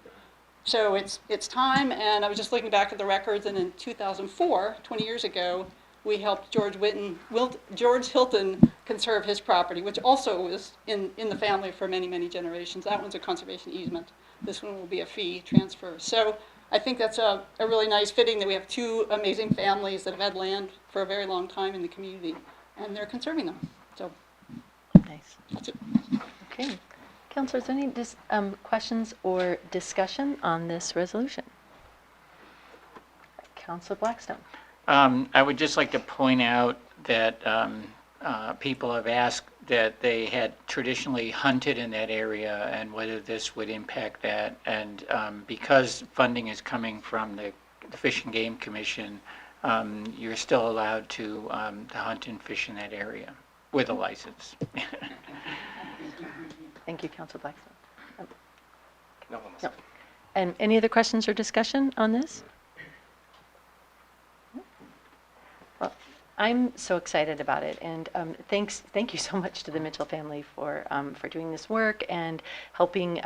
So it's time, and I was just looking back at the records, and in 2004, 20 years ago, we helped George Hilton conserve his property, which also was in the family for many, many generations. That one's a conservation easement. This one will be a fee transfer. So I think that's a really nice fitting that we have two amazing families that have had land for a very long time in the community, and they're conserving them. So Nice. that's it. Okay. Councilors, any questions or discussion on this resolution? Councilor Blackstone. I would just like to point out that people have asked that they had traditionally hunted in that area and whether this would impact that. And because funding is coming from the Fish and Game Commission, you're still allowed to hunt and fish in that area with a license. Thank you, Councilor Blackstone. No, No. And any other questions or discussion on this? Well, I'm so excited about it, and thank you so much to the Mitchell family for doing this work and helping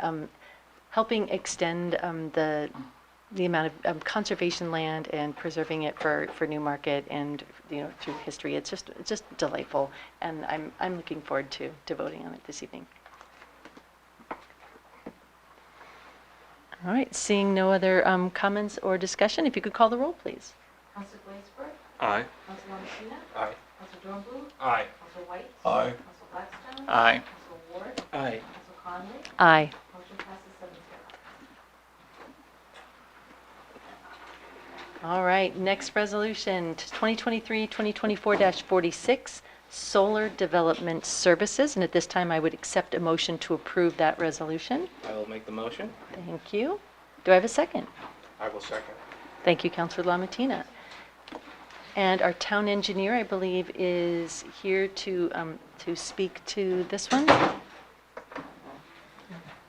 extend the amount of conservation land and preserving it for Newmarket and through history. It's just delightful, and I'm looking forward to voting on it this evening. All right, seeing no other comments or discussion, if you could call the roll, please. Council Blaisberg. Aye. Council Lomacina. Aye. Council Dornbluth. Aye. Council White. Aye. Council Blackstone. Aye. Council Ward. Aye. Council Conley. Aye. Motion passes 7-0. All right, next resolution, 2023-2024-46, Solar Development Services. And at this time, I would accept a motion to approve that resolution. I will make the motion. Thank you. Do I have a second? I will second. Thank you, Councilor LaMattina. And our town engineer, I believe, is here to speak to this one.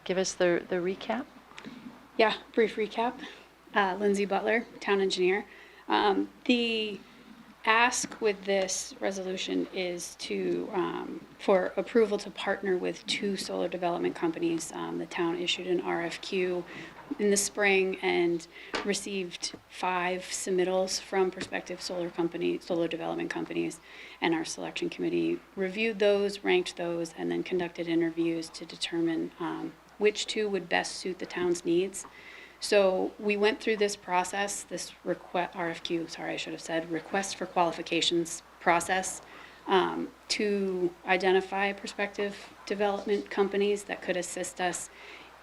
Give us the recap. Yeah, brief recap. Lindsay Butler, town engineer. The ask with this resolution is for approval to partner with two solar development companies. The town issued an RFQ in the spring and received 5 submittals from prospective solar development companies, and our selection committee reviewed those, ranked those, and then conducted interviews to determine which two would best suit the town's needs. So we went through this process, this request for qualifications process, to identify prospective development companies that could assist us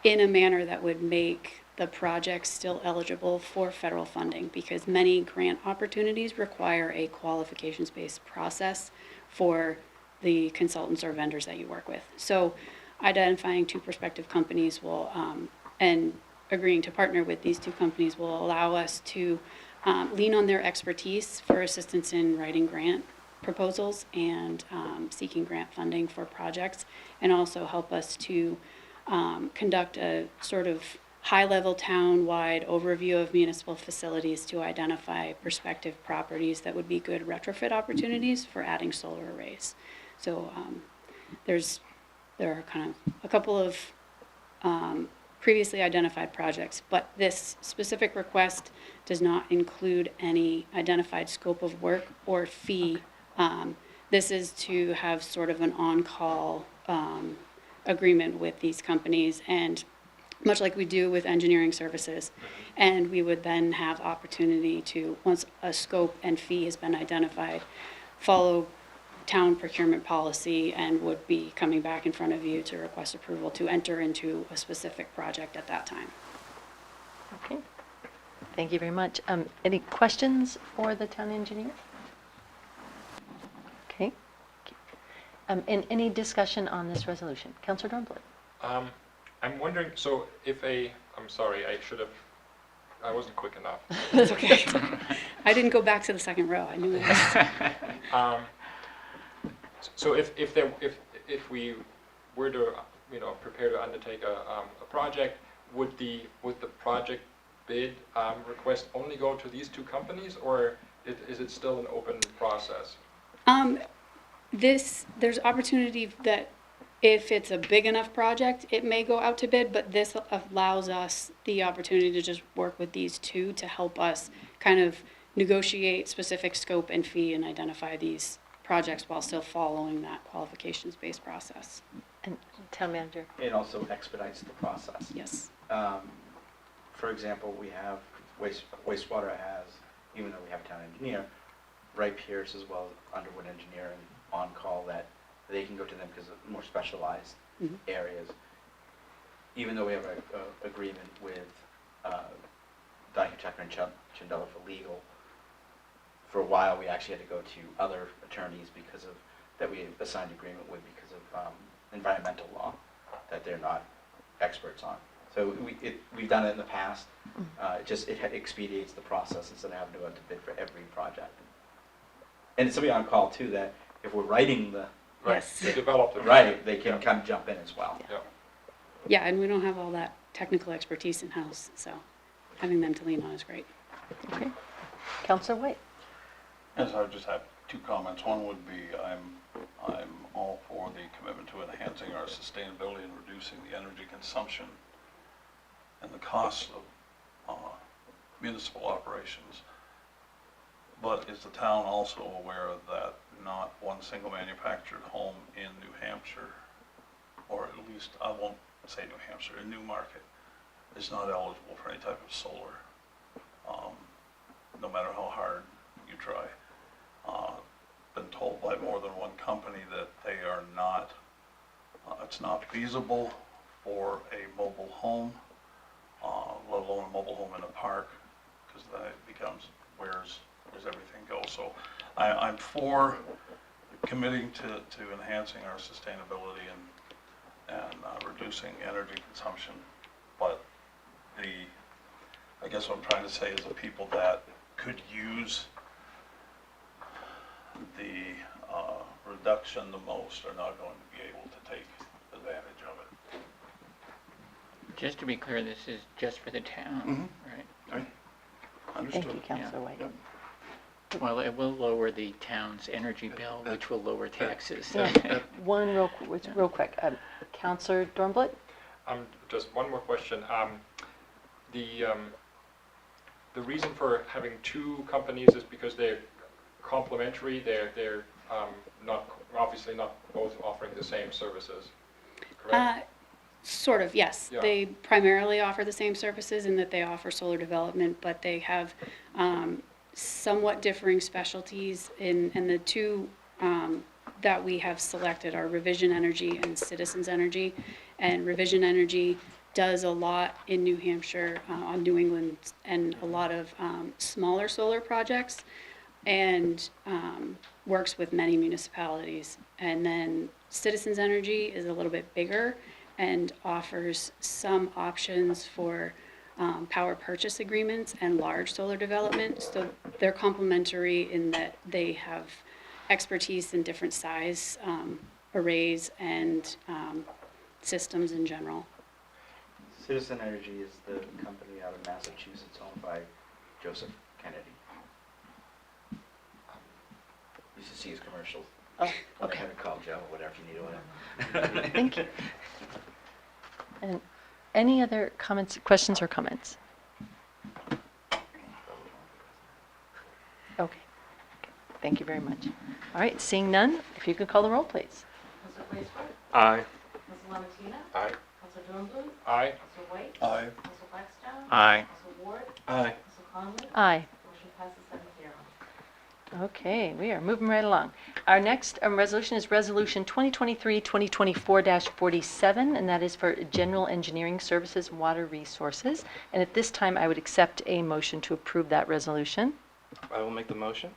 in a manner that would make the project still eligible for federal funding, because many grant opportunities require a qualifications-based process for the consultants or vendors that you work with. So identifying 2 prospective companies will, and agreeing to partner with these 2 companies will allow us to lean on their expertise for assistance in writing grant proposals and seeking grant funding for projects, and also help us to conduct a sort of high-level town-wide overview of municipal facilities to identify prospective properties that would be good retrofit opportunities for adding solar arrays. So there are kind of a couple of previously identified projects, but this specific request does not include any identified scope of work or fee. This is to have sort of an on-call agreement with these companies, and much like we do with engineering services. And we would then have opportunity to, once a scope and fee has been identified, follow town procurement policy and would be coming back in front of you to request approval to enter into a specific project at that time. Okay. Thank you very much. Any questions for the town engineer? Okay. And any discussion on this resolution? Councilor Dornbluth. I'm wondering, so if I'm sorry, I wasn't quick enough. That's okay. I didn't go back to the second row. I knew it. So if we were to, prepare to undertake a project, would the project bid request only go to these two companies, or is it still an open process? There's opportunity that if it's a big enough project, it may go out to bid, but this allows us the opportunity to just work with these two to help us kind of negotiate specific scope and fee and identify these projects while still following that qualifications-based process. And town manager. It also expedites the process. Yes. For example, we have wastewater has, even though we have a town engineer, Wright Pierce as well as Underwood Engineering on call that they can go to them because of more specialized areas. Even though we have an agreement with Donahue Tucker and Chandela for legal, for a while we actually had to go to other attorneys because of that we assigned agreement with because of environmental law that they're not experts on. So we've done it in the past. It expedites the process instead of having to go out to bid for every project. And it's somebody on call too that if we're writing the Yes. To develop the right, they can kind of jump in as well. Yeah. Yeah, and we don't have all that technical expertise in-house, so having them to lean on is great. Okay. Councillor White. Yes, I just have two comments. One would be I'm all for the commitment to enhancing our sustainability and reducing the energy consumption and the costs of municipal operations. But is the town also aware that not one single manufactured home in New Hampshire, or at least I won't say New Hampshire, in Newmarket, is not eligible for any type of solar, no matter how hard you try. Been told by more than one company that they are not, it's not feasible for a mobile home, let alone a mobile home in a park, because then it becomes where's everything go. So I'm for committing to enhancing our sustainability and reducing energy consumption, but I guess what I'm trying to say is the people that could use the reduction the most are not going to be able to take advantage of it. Just to be clear, this is just for the town, right? Understood. Thank you, Councillor White. Yep. Well, it will lower the town's energy bill, which will lower taxes. One real quick. Councillor Dornblatt? Just one more question. The reason for having two companies is because they're complementary. They're obviously not both offering the same services, correct? Sort of, yes. Yeah. They primarily offer the same services in that they offer solar development, but they have somewhat differing specialties and the two that we have selected are Revision Energy and Citizens Energy. And Revision Energy does a lot in New Hampshire, on New England, and a lot of smaller solar projects, and works with many municipalities. And then Citizens Energy is a little bit bigger and offers some options for power purchase agreements and large solar development. So they're complementary in that they have expertise in different size arrays and systems in general. Citizen Energy is the company out of Massachusetts owned by Joseph Kennedy. You should see his commercials. Oh, I okay. have to call Joe, whatever you need to. Thank you. And any other questions or comments? Okay. Thank you very much. All right, seeing none, if you could call the roll, please. Councilor Blaisdell? Aye. Councilor Lamatina? Aye. Councilor Dornblum? Aye. Councilor White? Aye. Councilor Blackstone? Aye. Councilor Ward? Aye. Councilor Conley? Aye. Motion passes 7-0. Okay, we are moving right along. Our next resolution is Resolution 2023-2024-47, and that is for General Engineering Services Water Resources. And at this time, I would accept a motion to approve that resolution. I will make the motion.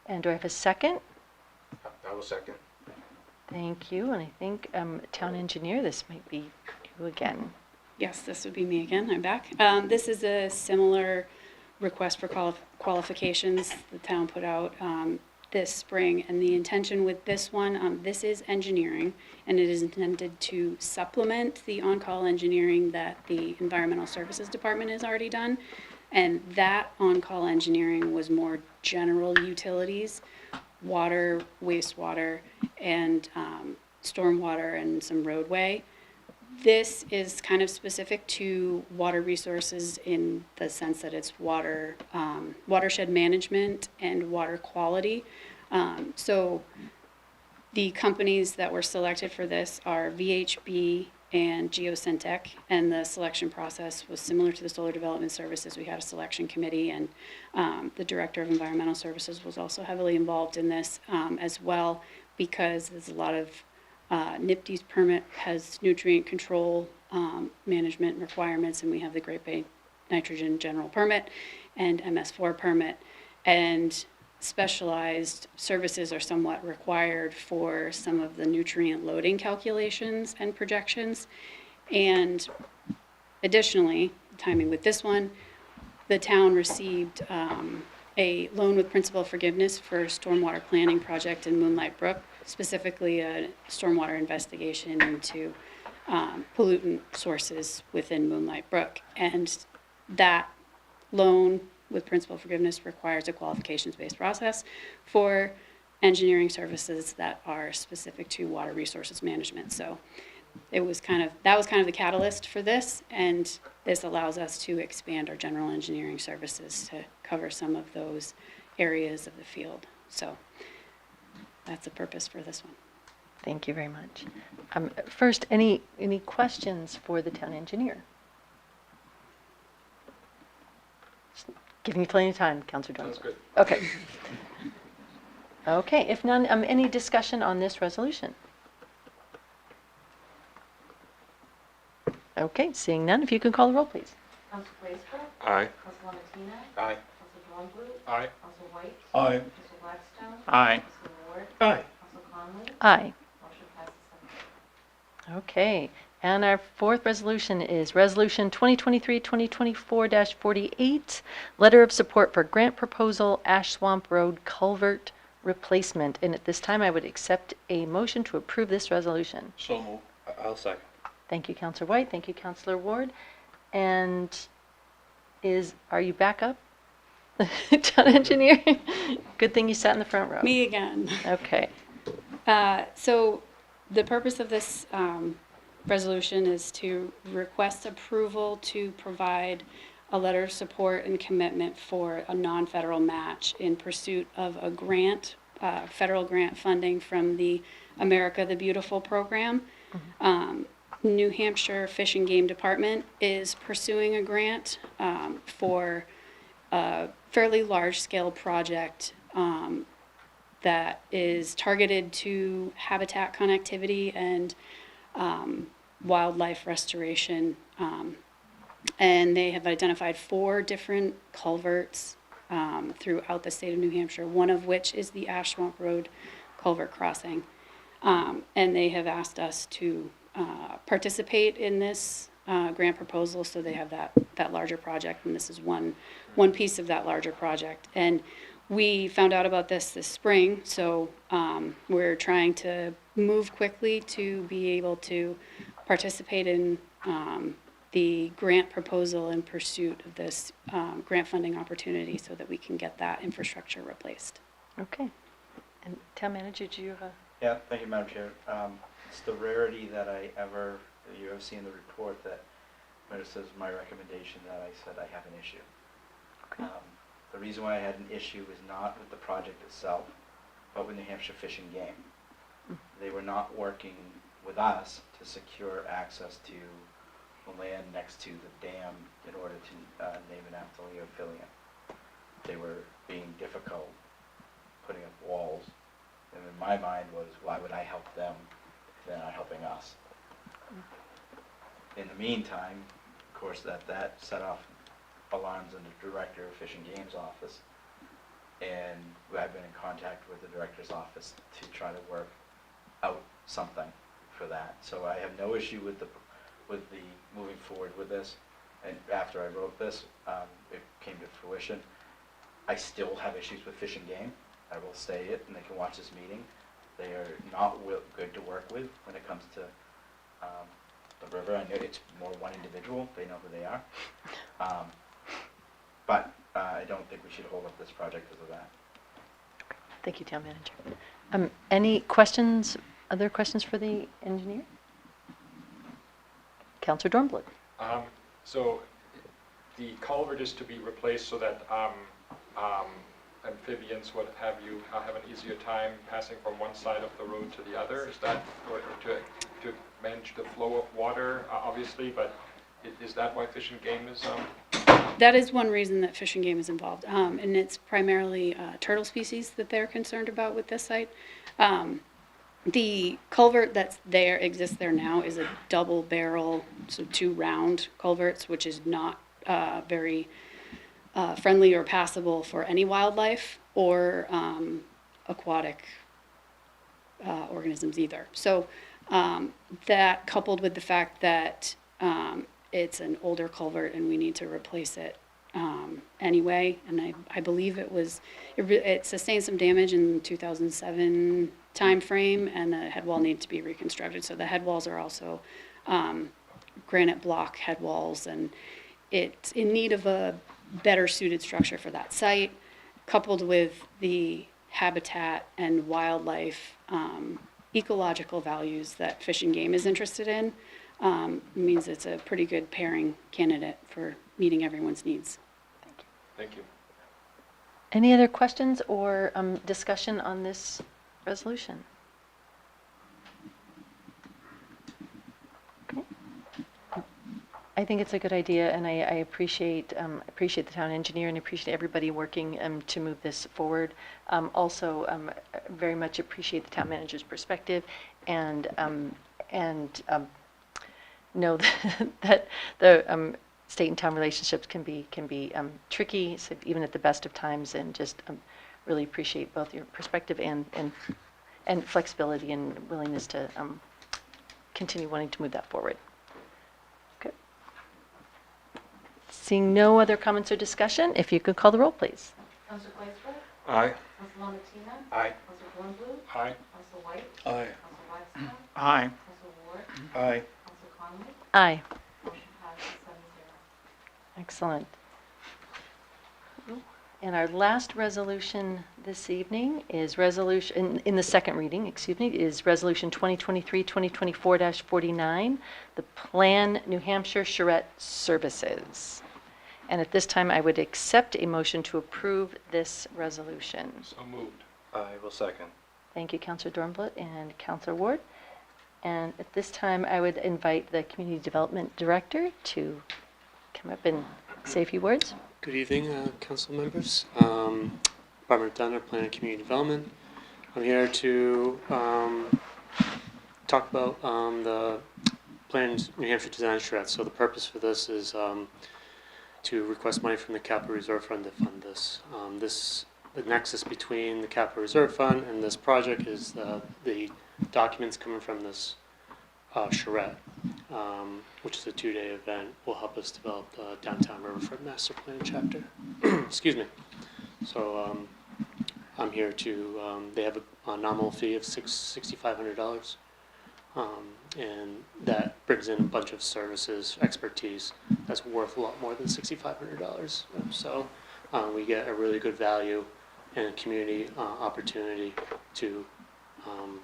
And do I have a second? I will second. Thank you. And I think, Town Engineer, this might be you again. Yes, this would be me again. I'm back. This is a similar request for qualifications the town put out this spring, and the intention with this one, this is engineering, and it is intended to supplement the on-call engineering that the Environmental Services Department has already done. And that on-call engineering was more general utilities, water, wastewater, and stormwater and some roadway. This is kind of specific to water resources in the sense that it's water, watershed management and water quality. So the companies that were selected for this are VHB and Geosyntec, and the selection process was similar to the Solar Development Services. We had a selection committee, and the Director of Environmental Services was also heavily involved in this as well, because there's a lot of NIPD's permit has nutrient control management requirements, and we have the Great Bay Nitrogen General Permit and MS4 permit, and specialized services are somewhat required for some of the nutrient loading calculations and projections. And additionally, timing with this one, the town received a loan with principal forgiveness for a stormwater planning project in Moonlight Brook, specifically a stormwater investigation into pollutant sources within Moonlight Brook. And that loan with principal forgiveness requires a qualifications-based process for engineering services that are specific to water resources management. So it was that was kind of the catalyst for this, and this allows us to expand our general engineering services to cover some of those areas of the field. So that's the purpose for this one. Thank you very much. First, any questions for the town engineer? Giving you plenty of time, Councilor Jones. Sounds good. Okay. Okay, if none, any discussion on this resolution? Okay, seeing none, if you can call the roll, please. Council Blaisdell. Aye. Council Lamatina. Aye. Council Dornbluth. Aye. Council White. Aye. Council Blackstone. Aye. Council Ward. Aye. Council Conley. Aye. Motion passes 7-0. Okay, and our fourth resolution is Resolution 2023-2024-48, Letter of Support for Grant Proposal Ash Swamp Road Culvert Replacement. And at this time, I would accept a motion to approve this resolution. So moved. I'll second. Thank you, Councilor White. Thank you, Councilor Ward. And are you back up? Town engineer? Good thing you sat in the front row. Me again. Okay. So the purpose of this resolution is to request approval to provide a letter of support and commitment for a non-federal match in pursuit of a grant, federal grant funding from the America the Beautiful program. New Hampshire Fish and Game Department is pursuing a grant for a fairly large-scale project that is targeted to habitat connectivity and wildlife restoration. And they have identified 4 different culverts throughout the state of New Hampshire, one of which is the Ash Swamp Road culvert crossing. And they have asked us to participate in this grant proposal, so they have that larger project, and this is one piece of that larger project. And we found out about this spring, so we're trying to move quickly to be able to participate in the grant proposal in pursuit of this grant funding opportunity so that we can get that infrastructure replaced. Okay. And Town Manager, do you have a... Yeah, thank you, Madam Chair. It's the rarity that you ever see in the report that when it says my recommendation that I said I have an issue. Okay. The reason why I had an issue is not with the project itself, but with New Hampshire Fish and Game. They were not working with us to secure access to the land next to the dam in order to name an affiliate. They were being difficult, putting up walls, and in my mind was, why would I help them if they're not helping us? In the meantime, of course, that set off alarms in the Director of Fish and Game's office, and I've been in contact with the Director's office to try to work out something for that. So I have no issue with the moving forward with this. And after I wrote this, it came to fruition. I still have issues with Fish and Game, I will say it, and they can watch this meeting. They are not good to work with when it comes to the river. I know it's more one individual. They know who they are. But I don't think we should hold up this project because of that. Thank you, Town Manager. Any questions, other questions for the engineer? Councillor Dornblood. So the culvert is to be replaced so that amphibians, what have you, have an easier time passing from one side of the road to the other? Is that or to manage the flow of water, obviously, but is that why Fish and Game is? That is one reason that Fish and Game is involved, and it's primarily turtle species that they're concerned about with this site. The culvert exists there now is a double barrel, so 2 round culverts, which is not very friendly or passable for any wildlife or aquatic organisms either. So that coupled with the fact that it's an older culvert and we need to replace it anyway, and I believe it sustained some damage in 2007 time frame, and the head wall needed to be reconstructed. So the head walls are also granite block head walls, and it's in need of a better suited structure for that site, coupled with the habitat and wildlife ecological values that Fish and Game is interested in. Means it's a pretty good pairing candidate for meeting everyone's needs. Thank you. Thank you. Any other questions or discussion on this resolution? Okay. I think it's a good idea, and I appreciate the town engineer and appreciate everybody working to move this forward. Also, very much appreciate the town manager's perspective, and know that the state and town relationships can be tricky, so even at the best of times, and just really appreciate both your perspective and flexibility and willingness to continue wanting to move that forward. Okay. Seeing no other comments or discussion, if you could call the roll, please. Councillor Blaisdell? Aye. Councillor Lamatina? Aye. Councillor Dornbluth? Aye. Councillor White? Aye. Councillor Whitestone? Aye. Councillor Ward? Aye. Councillor Connolly? Aye. Motion passes 7-0. Excellent. And our last resolution this evening is in the second reading, is Resolution 2023-2024-49, the Plan New Hampshire Charrette Services. And at this time, I would accept a motion to approve this resolution. So moved. I will second. Thank you, Councillor Dornbluth and Councillor Ward. And at this time, I would invite the Community Development Director to come up and say a few words. Good evening, council members. Barbara Dunner, Plan and Community Development. I'm here to talk about the Planned New Hampshire Design Charrette. So the purpose for this is to request money from the Capital Reserve Fund to fund this. The nexus between the Capital Reserve Fund and this project is the documents coming from this charrette, which is a 2-day event, will help us develop the Downtown Riverfront Master Plan chapter. Excuse me. So I'm here to, they have a nominal fee of $6,500, and that brings in a bunch of services, expertise that's worth a lot more than $6,500. So we get a really good value and a community opportunity to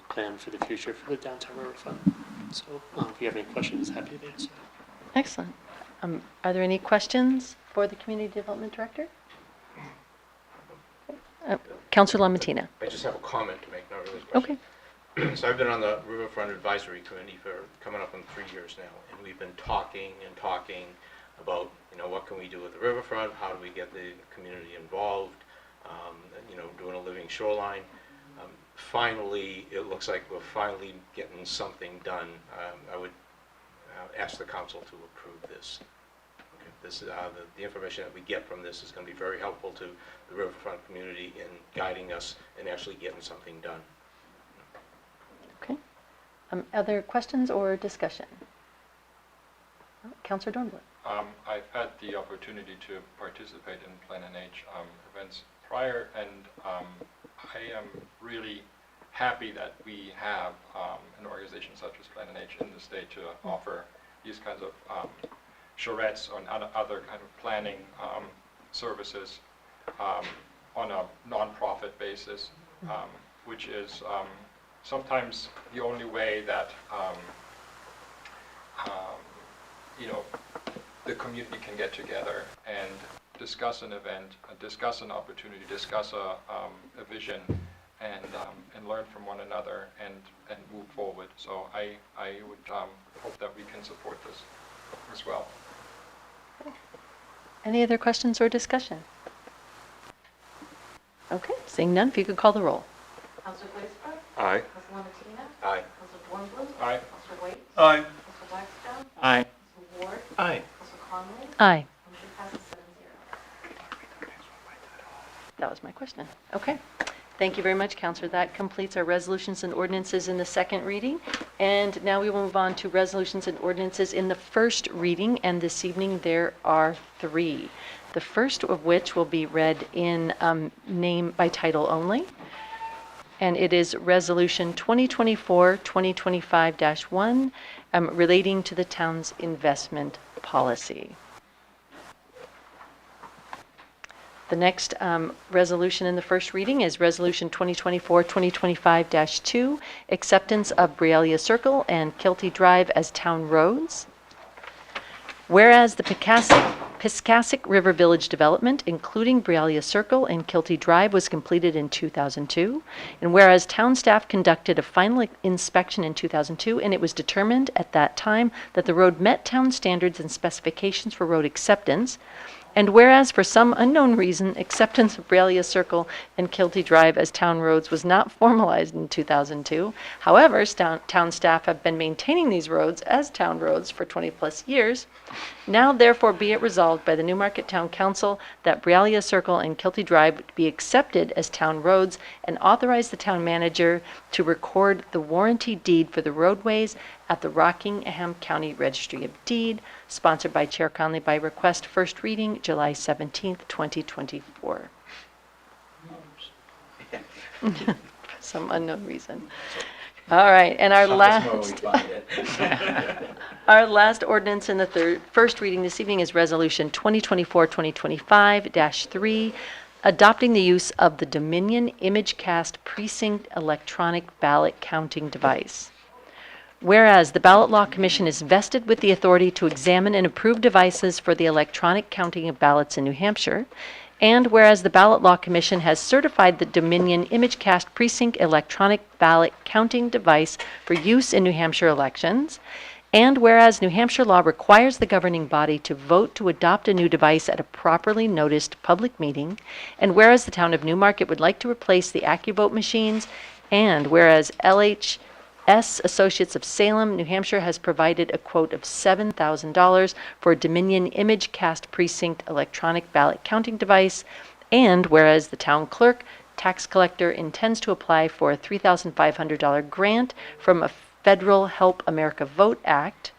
plan for the future for the Downtown Riverfront. So if you have any questions, happy to answer. Excellent. Are there any questions for the Community Development Director? Councillor Lamatina. I just have a comment to make, not really a question. Okay. So I've been on the Riverfront Advisory Committee for coming up on 3 years now, and we've been talking about, what can we do with the riverfront, how do we get the community involved, doing a living shoreline. Finally, it looks like we're finally getting something done. I would ask the council to approve this. Okay. This the information that we get from this is going to be very helpful to the riverfront community in guiding us and actually getting something done. Okay. Other questions or discussion? Councillor Dornblood. I've had the opportunity to participate in Plan NH events prior, and I am really happy that we have an organization such as Plan NH in the state to offer these kinds of charrettes and other kind of planning services on a non-profit basis, which is sometimes the only way that the community can get together and discuss an event, discuss an opportunity, discuss a vision, and learn from one another and move forward. So I would hope that we can support this as well. Any other questions or discussion? Okay, seeing none, if you could call the roll. Counselor Glassborough? Aye. Counselor Martina? Aye. Counselor Dornblum? Aye. Counselor Waits? Aye. Counselor Blackstone? Aye. Counselor Ward? Aye. Counselor Conley? Aye. Motion passes 7-0. That was my question. Okay. Thank you very much, Counselor. That completes our resolutions and ordinances in the second reading. And now we will move on to resolutions and ordinances in the first reading. And this evening there are 3. The first of which will be read in name by title only. And it is Resolution 2024-2025-1 relating to the town's investment policy. The next resolution in the first reading is Resolution 2024-2025-2, acceptance of Brialia Circle and Kilty Drive as town roads. Whereas the Piscassic River Village development, including Brialia Circle and Kilty Drive, was completed in 2002, and whereas town staff conducted a final inspection in 2002, and it was determined at that time that the road met town standards and specifications for road acceptance, and whereas for some unknown reason, acceptance of Brialia Circle and Kilty Drive as town roads was not formalized in 2002, however, town staff have been maintaining these roads as town roads for 20 plus years, now therefore be it resolved by the Newmarket Town Council that Brialia Circle and Kilty Drive be accepted as town roads and authorize the town manager to record the warranty deed for the roadways at the Rockingham County Registry of Deed, sponsored by Chair Conley by request, first reading, July 17th, 2024. For some unknown reason. All right, and our last ordinance in the first reading this evening is Resolution 2024-2025-3, adopting the use of the Dominion ImageCast Precinct electronic ballot counting device. Whereas the Ballot Law Commission is vested with the authority to examine and approve devices for the electronic counting of ballots in New Hampshire, and whereas the Ballot Law Commission has certified the Dominion ImageCast Precinct electronic ballot counting device for use in New Hampshire elections, and whereas New Hampshire law requires the governing body to vote to adopt a new device at a properly noticed public meeting, and whereas the town of Newmarket would like to replace the AccuVote machines, and whereas LHS Associates of Salem, New Hampshire has provided a quote of $7,000 for a Dominion ImageCast Precinct electronic ballot counting device, and whereas the town clerk, tax collector intends to apply for a $3,500 grant from a Federal Help America Vote Act,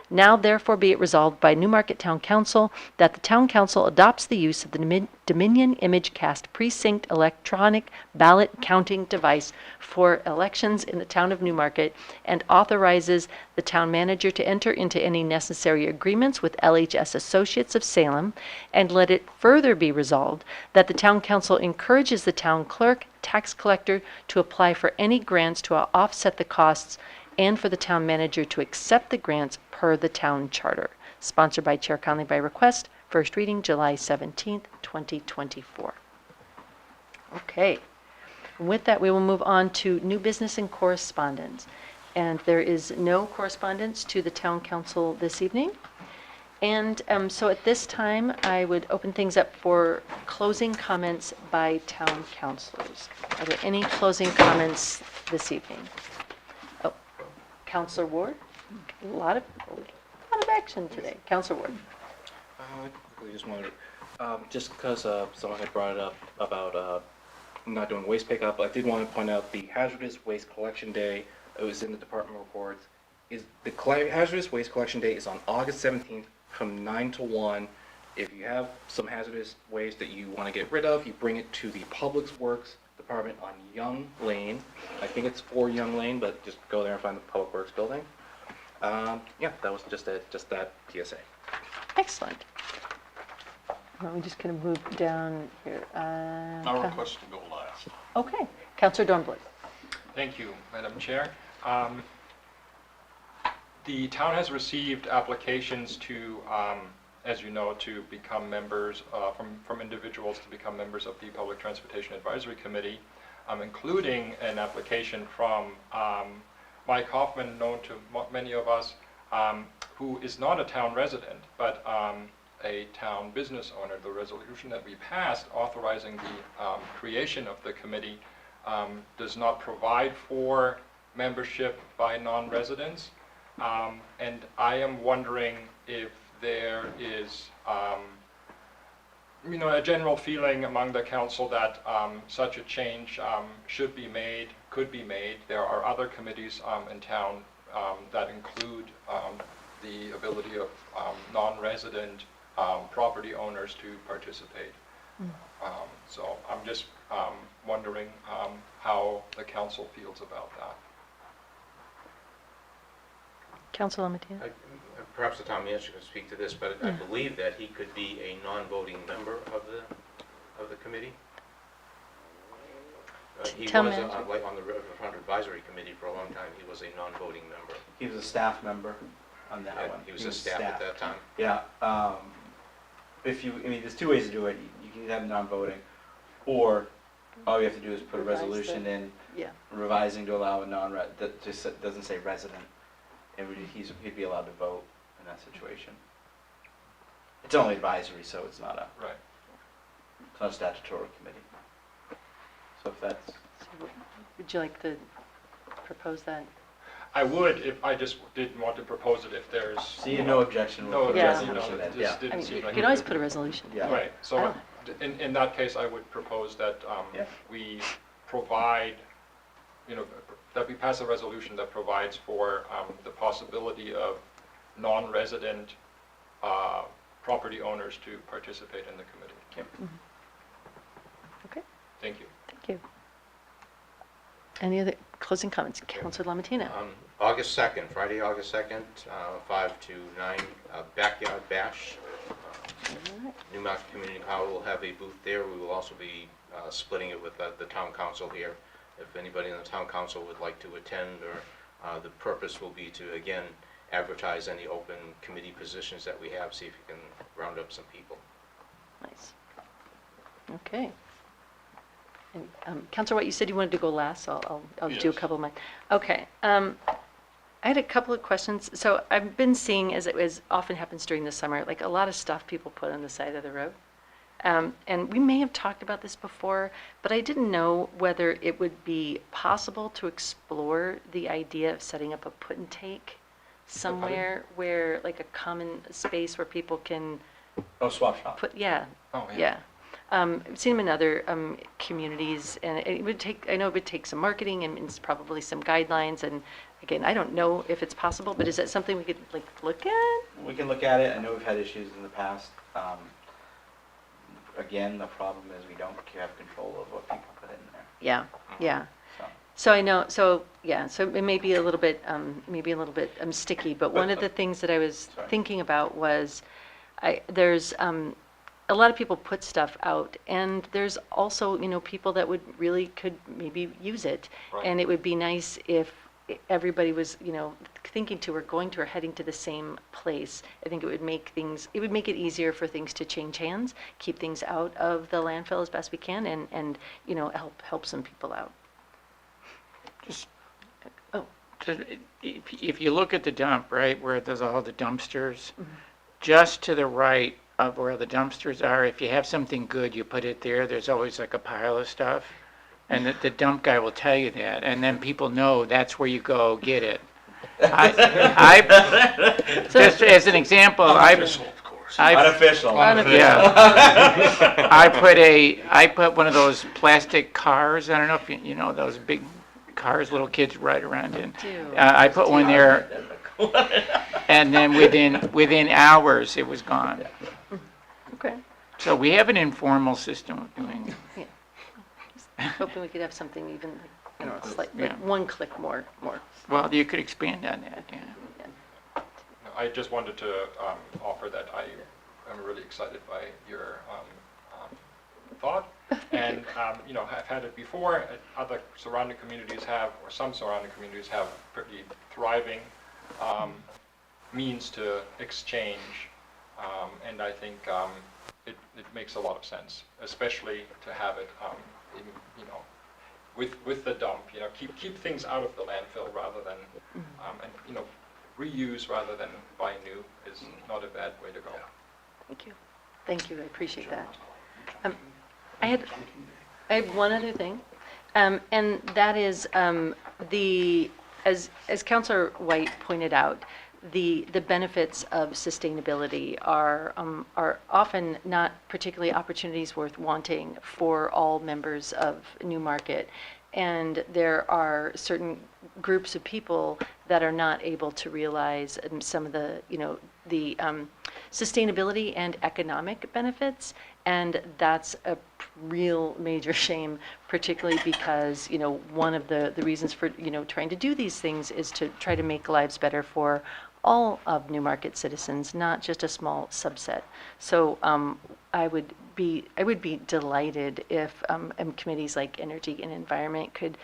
now therefore be it resolved by Newmarket Town Council that the Town Council adopts the use of the Dominion ImageCast Precinct electronic ballot counting device for elections in the town of Newmarket and authorizes the town manager to enter into any necessary agreements with LHS Associates of Salem, and let it further be resolved that the Town Council encourages the town clerk, tax collector to apply for any grants to offset the costs and for the town manager to accept the grants per the town charter. Sponsored by Chair Conley by request. First reading, July 17th, 2024. Okay. With that, we will move on to new business and correspondence. And there is no correspondence to the town council this evening. And so at this time, I would open things up for closing comments by town councilors. Are there any closing comments this evening? Oh, Councilor Ward? A lot of action today. Councilor Ward. I just wanted, just because someone had brought it up about not doing waste pickup, I did want to point out the hazardous waste collection day. It was in the department reports. Hazardous waste collection day is on August 17th from 9 to 1. If you have some hazardous waste that you want to get rid of, you bring it to the Public Works department on Young Lane. I think it's 4 Young Lane, but just go there and find the Public Works building. Yeah, that was just that PSA. Excellent. Well, we just kind of move down here. I request to go last. Okay, Councillor Dornbluth. Thank you, Madam Chair. The town has received applications to, as you know, to become members, from individuals to become members of the Public Transportation Advisory Committee, including an application from Mike Hoffman, known to many of us, who is not a town resident, but a town business owner. The resolution that we passed authorizing the creation of the committee does not provide for membership by non-residents. And I am wondering if there is, a general feeling among the council that such a change should be made, could be made. There are other committees in town that include the ability of non-resident property owners to participate. So I'm just wondering how the council feels about that. Councilor Matia. Perhaps the town manager can speak to this, but I believe that he could be a non-voting member of the committee. He Town was manager. like on the Riverfront Advisory Committee for a long time. He was a non-voting member. He was a staff member on that Yeah, one. he was a staff at that time. Yeah, there's two ways to do it. You can either have non-voting, or all you have to do is put a Revise resolution in Yeah. revising to allow a non-ret, that just doesn't say resident, and he'd be allowed to vote in that situation. It's only advisory, so it's not Right. it's not a statutory committee. So if that's, So would you like to propose that? I would, if I just didn't want to propose it if there's. see, no objection. No we'll put a Yeah. objection, resolution in. this Yeah. I didn't mean, seem you like. can it always would- put a resolution. Yeah. Right, I so don't- in that case, I would propose that Yeah. we provide, that we pass a resolution that provides for the possibility of non-resident property owners to participate in the committee. Okay, Thank you. thank you. Any other closing comments? Councilor Lamatina. August 2nd, Friday, August 2nd, 5 to 9, Backyard Bash. Newmarket Community Power will have a booth there. We will also be splitting it with the town council here. If anybody in the town council would like to attend, or the purpose will be to, again, advertise any open committee positions that we have, see if we can round up some people. Nice. Okay. And Councilor White, you said you wanted to go last, so I'll do a Yes. couple of mine. Okay. I had a couple of questions. So I've been seeing, as often happens during the summer, like a lot of stuff people put on the side of the road. And we may have talked about this before, but I didn't know whether it would be possible to explore the idea of setting up a put and take somewhere where, like a common space where people can Oh, swap shop. put, yeah. Oh, yeah. Yeah. I've seen them in other communities, and it would take, I know it would take some marketing and it's probably some guidelines, and again, I don't know if it's possible, but is that something we could like look at? We can look at it. I know we've had issues in the past. Again, the problem is we don't have control of what people put in there. Yeah, yeah. So. So I know, so it may be a little bit, sticky, but one of the things that I was Sorry. thinking about was, there's a lot of people put stuff out, and there's also, people that could maybe use it. Right. And it would be nice if everybody was, thinking to or going to or heading to the same place. I think it would make it easier for things to change hands, keep things out of the landfill as best we can, and help some people out. Just, Oh. if you look at the dump, right, where there's all the dumpsters, just to the right of where the dumpsters are, if you have something good, you put it there. There's always like a pile of stuff. And the dump guy will tell you that. And then people know that's where you go get it. Just as an example, Unofficial, of course. Unofficial. yeah. I put one of those plastic cars. I don't know if you know those big cars little kids ride around in. I put one there, and then within hours it was gone. Okay. So we have an informal system of doing it. Hoping we could have something even, like Yeah. one click more. Well, you could expand on that, yeah. No, I just wanted to offer that I am really excited by your thought. And, I've had it before. Other surrounding communities have, or some surrounding communities have pretty thriving means to exchange. And I think it makes a lot of sense, especially to have it, with the dump, keep things out of the landfill rather than, and, reuse rather than buy new is not a bad way to go. Thank you, I appreciate that. I have one other thing, and that is as Councilor White pointed out, the benefits of sustainability are often not particularly opportunities worth wanting for all members of Newmarket. And there are certain groups of people that are not able to realize some of the sustainability and economic benefits. And that's a real major shame, particularly because, one of the reasons for, trying to do these things is to try to make lives better for all of Newmarket citizens, not just a small subset. So I would be delighted if committees like Energy and Environment could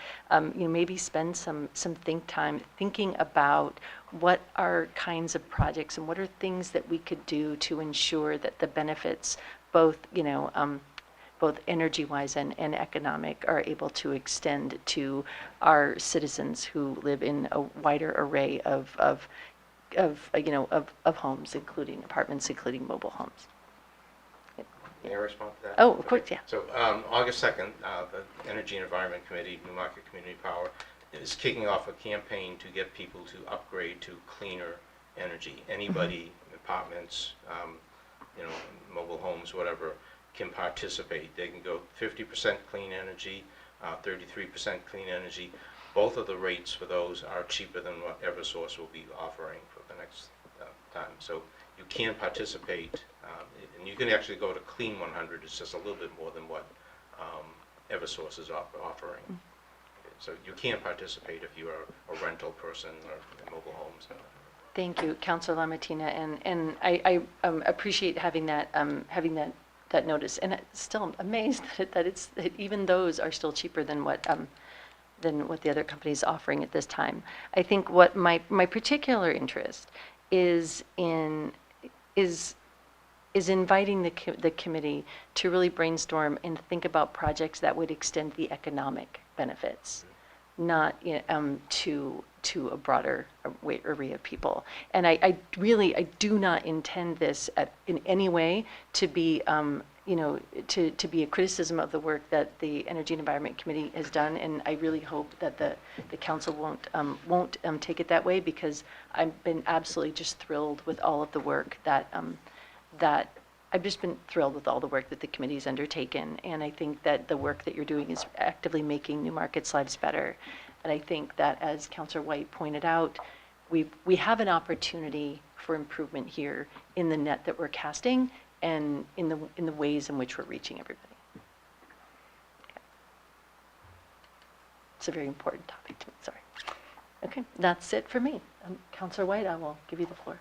maybe spend some think time thinking about what are kinds of projects and what are things that we could do to ensure that the benefits, both both energy-wise and economic, are able to extend to our citizens who live in a wider array of homes, including apartments, including mobile homes. May I respond to that? Oh, of course, yeah. So August 2nd, the Energy and Environment Committee, Newmarket Community Power, is kicking off a campaign to get people to upgrade to cleaner energy. Anybody, apartments, mobile homes, whatever, can participate. They can go 50% clean energy, 33% clean energy. Both of the rates for those are cheaper than what Eversource will be offering for the next time. So you can participate, and you can actually go to Clean 100. It's just a little bit more than what Eversource is offering. So you can participate if you are a rental person or mobile homes. Thank you, Councilor LaMattina, and I appreciate having that notice. And I'm still amazed that even those are still cheaper than what the other company's offering at this time. I think what my particular interest is inviting the committee to really brainstorm and think about projects that would extend the economic benefits, not to a broader array of people. And I do not intend this in any way to be to be a criticism of the work that the Energy and Environment Committee has done, and I really hope that the council won't take it that way, because I've been absolutely just thrilled with all of the work that I've just been thrilled with all the work that the committee's undertaken, and I think that the work that you're doing is actively making Newmarket's lives better. And I think that, as Councilor White pointed out, we have an opportunity for improvement here in the net that we're casting and in the ways in which we're reaching everybody. Okay. It's a very important topic to me, sorry. Okay, that's it for me. Councilor White, I will give you the floor.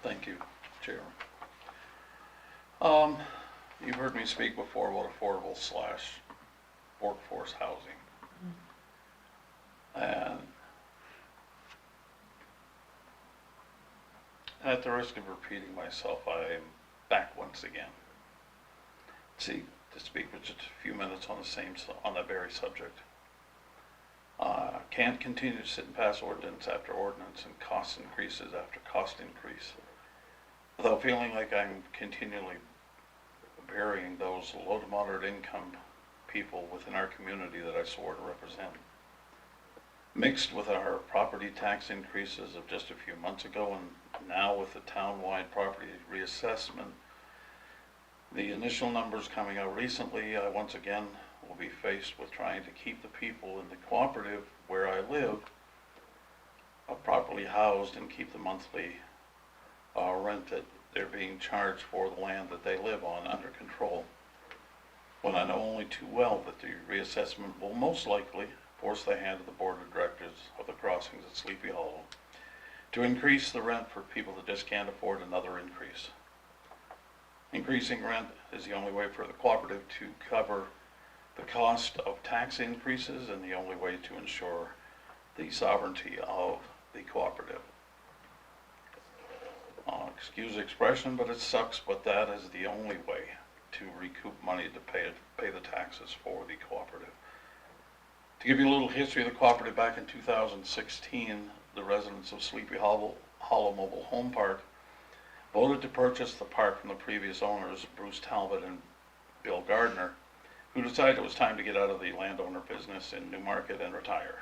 Thank you, Chair. You've heard me speak before about affordable/workforce housing. And at the risk of repeating myself, I am back once again. To speak for just a few minutes on that very subject. Can't continue to sit and pass ordinance after ordinance and cost increases after cost increase without feeling like I'm continually burying those low to moderate income people within our community that I swore to represent. Mixed with our property tax increases of just a few months ago, and now with the town-wide property reassessment, the initial numbers coming out recently, I once again will be faced with trying to keep the people in the cooperative where I live properly housed and keep the monthly rent that they're being charged for the land that they live on under control. when I know only too well that the reassessment will most likely force the hand of the board of directors of the crossings at Sleepy Hollow to increase the rent for people that just can't afford another increase. Increasing rent is the only way for the cooperative to cover the cost of tax increases and the only way to ensure the sovereignty of the cooperative. Excuse the expression, but it sucks, but that is the only way to recoup money to pay the taxes for the cooperative. To give you a little history of the cooperative, back in 2016, the residents of Sleepy Hollow Mobile Home Park voted to purchase the park from the previous owners, Bruce Talbot and Bill Gardner, who decided it was time to get out of the landowner business in Newmarket and retire.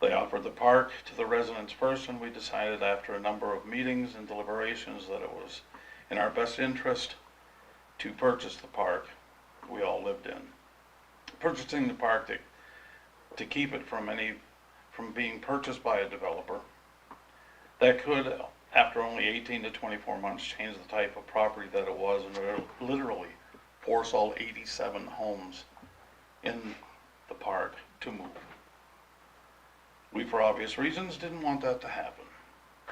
They offered the park to the residents first, and we decided after a number of meetings and deliberations that it was in our best interest to purchase the park we all lived in. Purchasing the park to keep it from being purchased by a developer that could, after only 18 to 24 months, change the type of property that it was and literally force all 87 homes in the park to move. We, for obvious reasons, didn't want that to happen,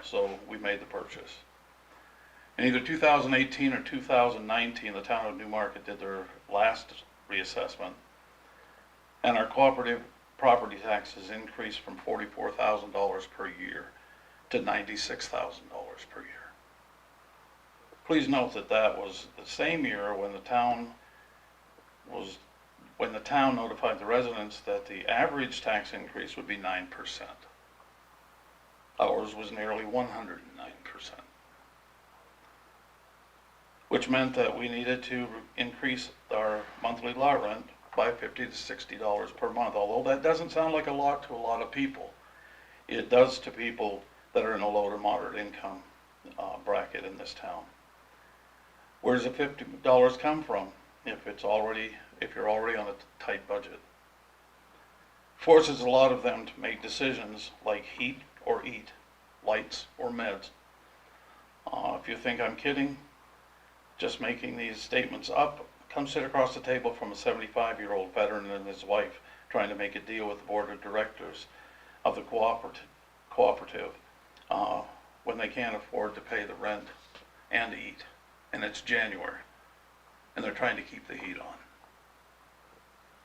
so we made the purchase. In either 2018 or 2019, the town of Newmarket did their last reassessment, and our cooperative property taxes increased from $44,000 per year to $96,000 per year. Please note that that was the same year when the town notified the residents that the average tax increase would be 9%. Ours was nearly 109%, which meant that we needed to increase our monthly lot rent by $50 to $60 per month. Although that doesn't sound like a lot to a lot of people, it does to people that are in a low to moderate income bracket in this town. Where does the $50 come from if you're already on a tight budget? Forces a lot of them to make decisions like heat or eat, lights or meds. If you think I'm kidding, just making these statements up, come sit across the table from a 75-year-old veteran and his wife trying to make a deal with the board of directors of the cooperative when they can't afford to pay the rent and eat, and it's January, and they're trying to keep the heat on.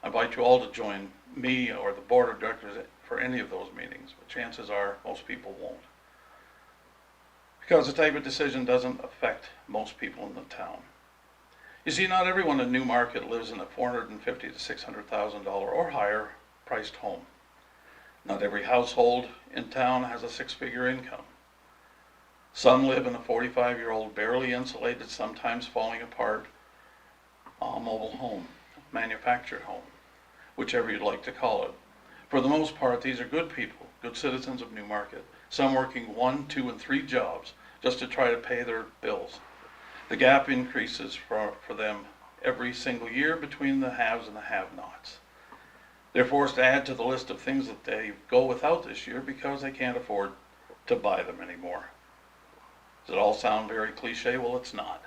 I invite you all to join me or the board of directors for any of those meetings, but chances are most people won't. Because the type of decision doesn't affect most people in the town. You see, not everyone in Newmarket lives in a $450,000 to $600,000 or higher priced home. Not every household in town has a six-figure income. Some live in a 45-year-old, barely insulated, sometimes falling apart, mobile home, manufactured home, whichever you'd like to call it. For the most part, these are good people, good citizens of Newmarket, some working 1, 2, and 3 jobs just to try to pay their bills. The gap increases for them every single year between the haves and the have-nots. They're forced to add to the list of things that they go without this year because they can't afford to buy them anymore. Does it all sound very cliche? Well, it's not.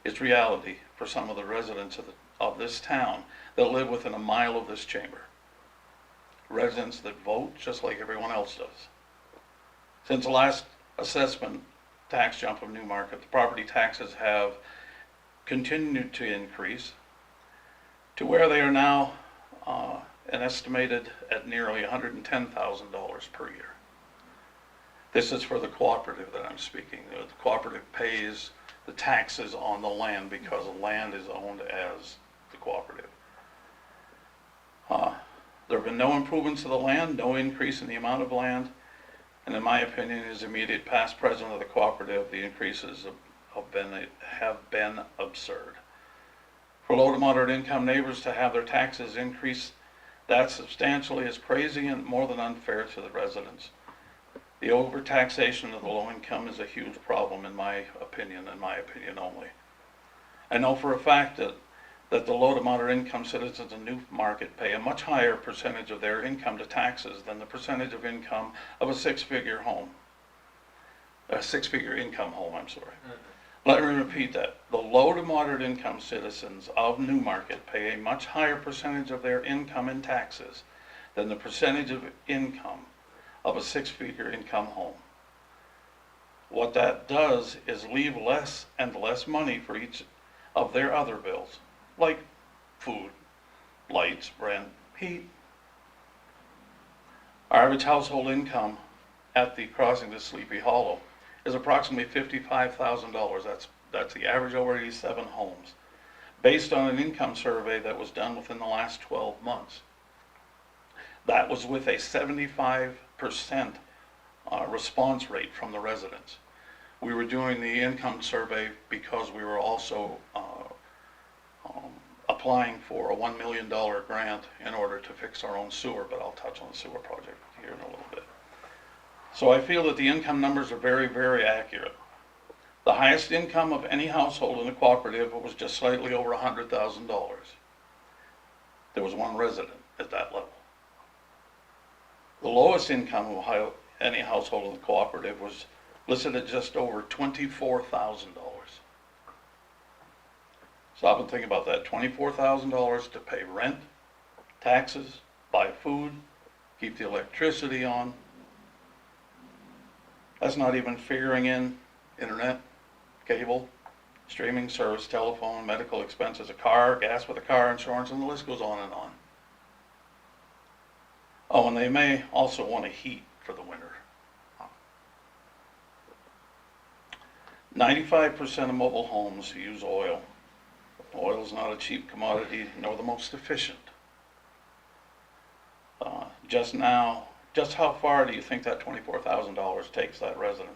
It's reality for some of the residents of this town that live within a mile of this chamber. Residents that vote just like everyone else does. Since the last assessment tax jump of Newmarket, the property taxes have continued to increase to where they are now an estimated at nearly $110,000 per year. This is for the cooperative that I'm speaking. The cooperative pays the taxes on the land because the land is owned as the cooperative. There have been no improvements to the land, no increase in the amount of land, and in my opinion, as immediate past president of the cooperative, the increases have been absurd. For low to moderate income neighbors to have their taxes increase that substantially is crazy and more than unfair to the residents. The overtaxation of the low income is a huge problem in my opinion, and my opinion only. I know for a fact that the low to moderate income citizens in Newmarket pay a much higher percentage of their income to taxes than the percentage of income of a six-figure income home, I'm sorry. Let me repeat that. The low to moderate income citizens of Newmarket pay a much higher percentage of their income in taxes than the percentage of income of a six-figure income home. What that does is leave less and less money for each of their other bills, like food, lights, rent, heat. Our average household income at the crossing to Sleepy Hollow is approximately $55,000. That's the average over 87 homes, based on an income survey that was done within the last 12 months. That was with a 75% response rate from the residents. We were doing the income survey because we were also applying for a $1 million grant in order to fix our own sewer, but I'll touch on the sewer project here in a little bit. So I feel that the income numbers are very, very accurate. The highest income of any household in the cooperative was just slightly over $100,000. There was one resident at that level. The lowest income of any household in the cooperative was listed at just over $24,000. Stop and think about that. $24,000 to pay rent, taxes, buy food, keep the electricity on. That's not even figuring in internet, cable, streaming service, telephone, medical expenses, a car, gas with a car, insurance, and the list goes on and on. Oh, and they may also want to heat for the winter. 95% of mobile homes use oil. Oil is not a cheap commodity, nor the most efficient. Just how far do you think that $24,000 takes that resident?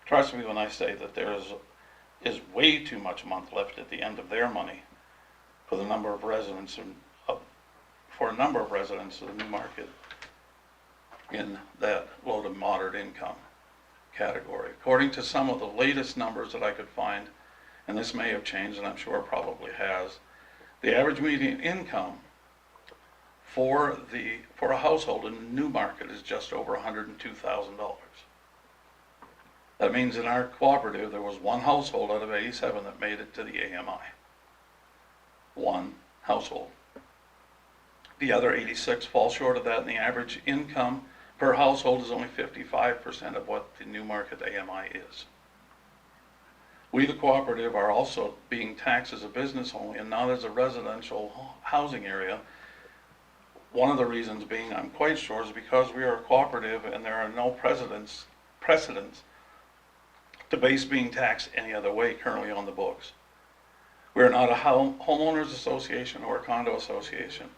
Trust me when I say that there is way too much month left at the end of their money for the number of residents of the Newmarket in that low to moderate income category. According to some of the latest numbers that I could find, and this may have changed, and I'm sure it probably has, the average median income for a household in Newmarket is just over $102,000. That means in our cooperative there was one household out of 87 that made it to the AMI. One household. The other 86 fall short of that, and the average income per household is only 55% of what the Newmarket AMI is. We, the cooperative, are also being taxed as a business only and not as a residential housing area. One of the reasons being, I'm quite sure, is because we are a cooperative and there are no precedents to base being taxed any other way currently on the books. We are not a homeowners association or a condo association,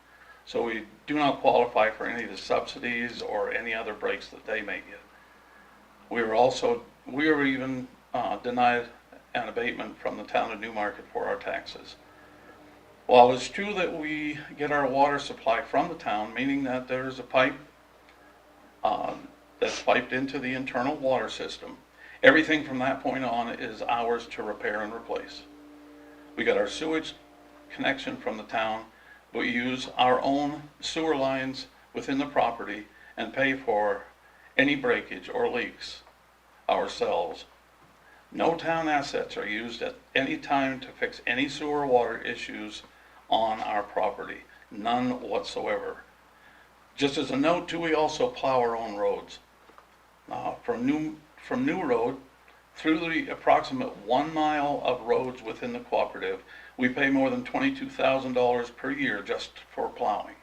so we do not qualify for any of the subsidies or any other breaks that they may get. We were even denied an abatement from the town of Newmarket for our taxes. While it's true that we get our water supply from the town, meaning that there's a pipe that's piped into the internal water system, everything from that point on is ours to repair and replace. We got our sewage connection from the town, but we use our own sewer lines within the property and pay for any breakage or leaks ourselves. No town assets are used at any time to fix any sewer water issues on our property. None whatsoever. Just as a note too, we also plow our own roads. From New Road through the approximate 1 mile of roads within the cooperative, we pay more than $22,000 per year just for plowing.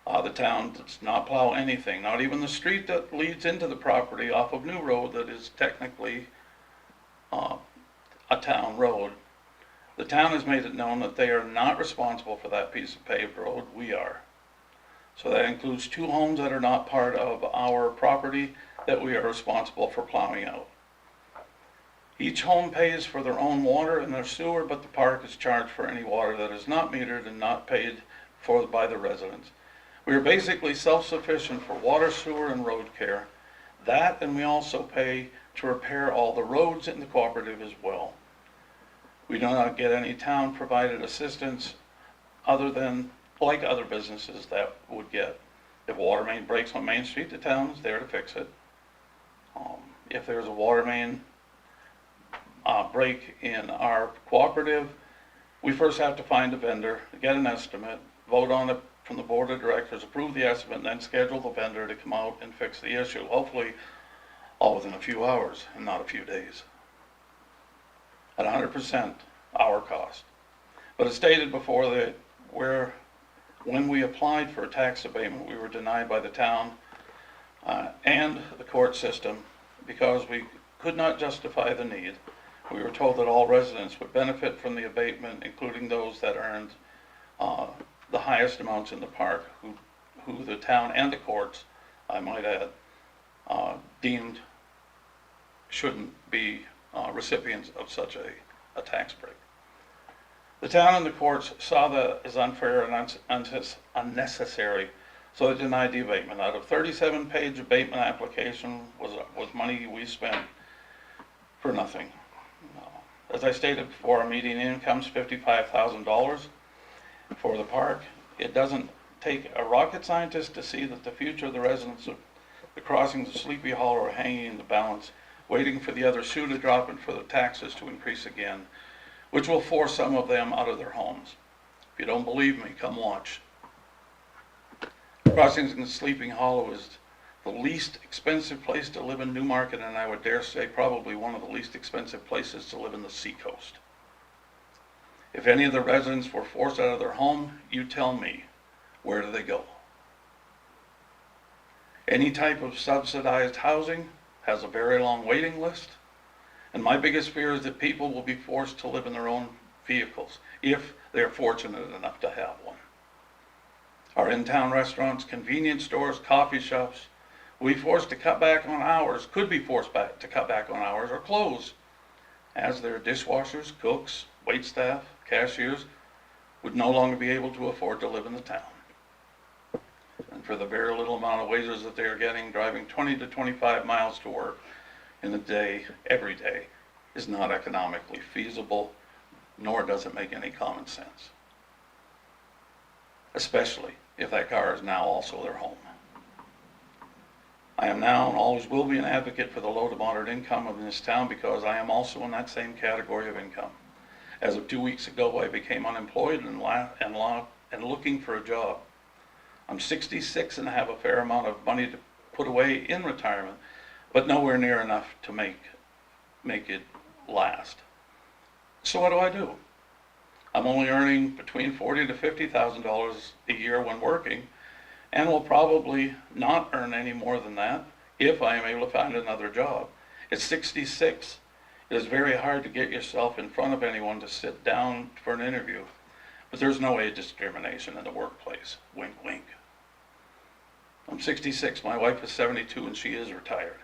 The town does not plow anything, not even the street that leads into the property off of New Road that is technically a town road. The town has made it known that they are not responsible for that piece of paved road. We are. So that includes 2 homes that are not part of our property that we are responsible for plowing out. Each home pays for their own water and their sewer, but the park is charged for any water that is not metered and not paid for by the residents. We are basically self-sufficient for water, sewer, and road care. That, and we also pay to repair all the roads in the cooperative as well. We do not get any town-provided assistance other than like other businesses that would get. If a water main breaks on Main Street, the town is there to fix it. If there's a water main break in our cooperative, we first have to find a vendor, get an estimate, vote on it from the board of directors, approve the estimate, and then schedule the vendor to come out and fix the issue. Hopefully, all within a few hours and not a few days. At 100% our cost. But as stated before, that when we applied for a tax abatement, we were denied by the town and the court system because we could not justify the need. We were told that all residents would benefit from the abatement, including those that earned the highest amounts in the park, who the town and the courts, I might add, deemed shouldn't be recipients of such a tax break. The town and the courts saw that as unfair and unnecessary, so they denied the abatement. Out of 37-page abatement application was money we spent for nothing. As I stated before, our median income is $55,000 for the park. It doesn't take a rocket scientist to see that the future of the residents of the crossings of Sleepy Hollow are hanging in the balance, waiting for the other shoe to drop and for the taxes to increase again, which will force some of them out of their homes. If you don't believe me, come watch. Crossings in Sleepy Hollow is the least expensive place to live in Newmarket, and I would dare say probably one of the least expensive places to live in the seacoast. If any of the residents were forced out of their home, you tell me, where do they go? Any type of subsidized housing has a very long waiting list, and my biggest fear is that people will be forced to live in their own vehicles if they're fortunate enough to have one. Our in-town restaurants, convenience stores, coffee shops will be forced to cut back on hours, could be forced to cut back on hours or close, as their dishwashers, cooks, waitstaff, cashiers would no longer be able to afford to live in the town. And for the very little amount of wages that they are getting, driving 20 to 25 miles to work in a day, every day, is not economically feasible, nor does it make any common sense. Especially if that car is now also their home. I am now and always will be an advocate for the low to moderate income of this town because I am also in that same category of income. As of 2 weeks ago, I became unemployed and looking for a job. I'm 66 and have a fair amount of money to put away in retirement, but nowhere near enough to make it last. So what do? I'm only earning between $40,000 to $50,000 a year when working, and will probably not earn any more than that if I am able to find another job. At 66, it is very hard to get yourself in front of anyone to sit down for an interview, but there's no age discrimination in the workplace. Wink, wink. I'm 66, my wife is 72, and she is retired.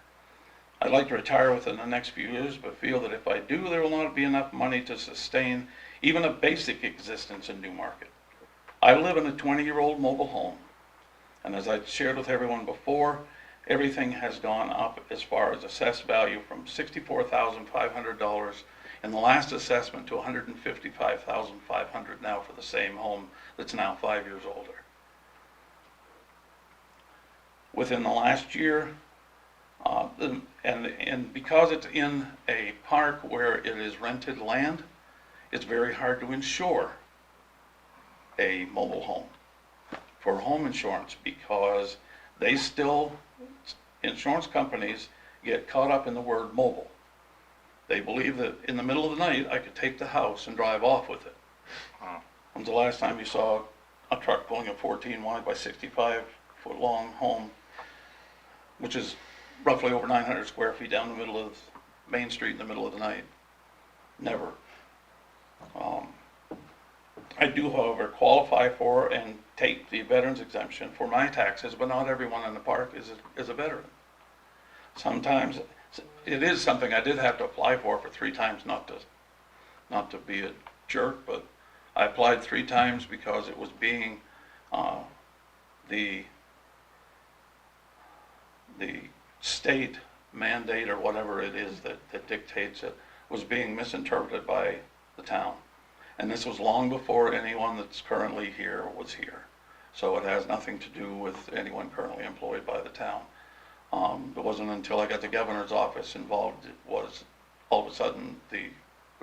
I'd like to retire within the next few years, but feel that if I do, there will not be enough money to sustain even a basic existence in Newmarket. I live in a 20-year-old mobile home, and as I shared with everyone before, everything has gone up as far as assessed value from $64,500 in the last assessment to $155,500 now for the same home that's now 5 years older. Within the last year, and because it's in a park where it is rented land, it's very hard to insure a mobile home for home insurance because insurance companies get caught up in the word mobile. They believe that in the middle of the night I could take the house and drive off with it. When's the last time you saw a truck pulling a 14 wide by 65 foot long home, which is roughly over 900 square feet down the middle of Main Street in the middle of the night? Never. I do, however, qualify for and take the veterans exemption for my taxes, but not everyone in the park is a veteran. Sometimes it is something I did have to apply for 3 times, not to be a jerk, but I applied 3 times because it was being the state mandate or whatever it is that dictates it was being misinterpreted by the town. And this was long before anyone that's currently here was here. So it has nothing to do with anyone currently employed by the town. It wasn't until I got the governor's office involved it was all of a sudden the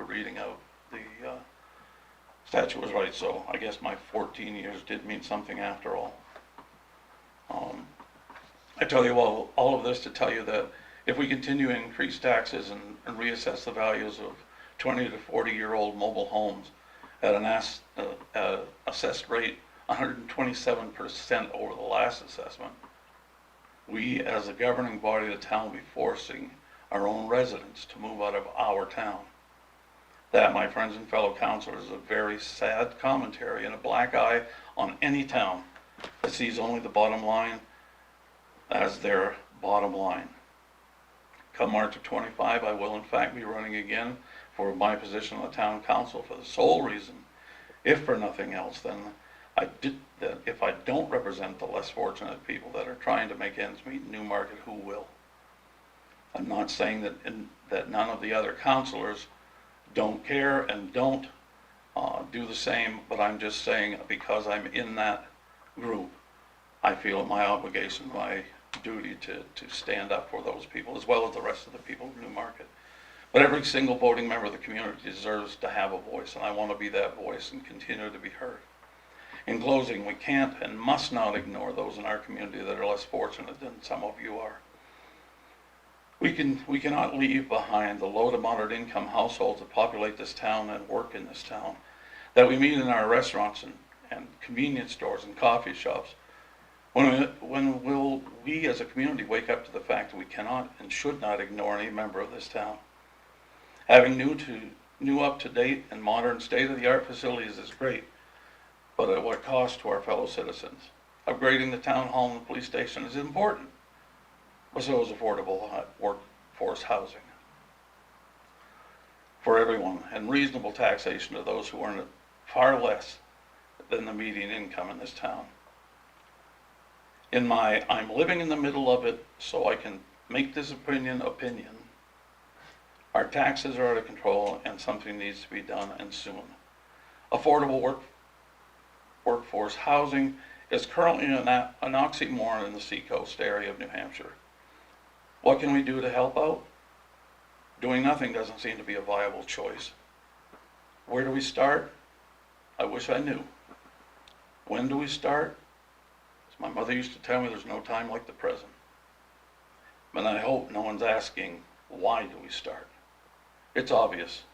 reading of the statute was right. So I guess my 14 years did mean something after all. I tell you all of this to tell you that if we continue to increase taxes and reassess the values of 20 to 40-year-old mobile homes at an assessed rate 127% over the last assessment, we as a governing body of the town will be forcing our own residents to move out of our town. That, my friends and fellow councilors, is a very sad commentary and a black eye on any town that sees only the bottom line as their bottom line. Come March of 25, I will in fact be running again for my position on the town council for the sole reason, if for nothing else, that if I don't represent the less fortunate people that are trying to make ends meet in Newmarket, who will? I'm not saying that none of the other councilors don't care and don't do the same, but I'm just saying because I'm in that group, I feel it my obligation, my duty to stand up for those people as well as the rest of the people of Newmarket. But every single voting member of the community deserves to have a voice, and I want to be that voice and continue to be heard. In closing, we can't and must not ignore those in our community that are less fortunate than some of you are. We cannot leave behind the low to moderate income households that populate this town and work in this town, that we meet in our restaurants and convenience stores and coffee shops. When will we as a community wake up to the fact that we cannot and should not ignore any member of this town? Having new up-to-date and modern state-of-the-art facilities is great, but at what cost to our fellow citizens? Upgrading the town hall and the police station is important, but so is affordable workforce housing for everyone, and reasonable taxation to those who earn far less than the median income in this town. I'm living in the middle of it, so I can make this opinion. Our taxes are out of control and something needs to be done, and soon. Affordable workforce housing is currently an oxymoron in the seacoast area of New Hampshire. What can we do to help out? Doing nothing doesn't seem to be a viable choice. Where do we start? I wish I knew. When do we start? As my mother used to tell me, there's no time like the present. And I hope no one's asking, why do we start? It's obvious.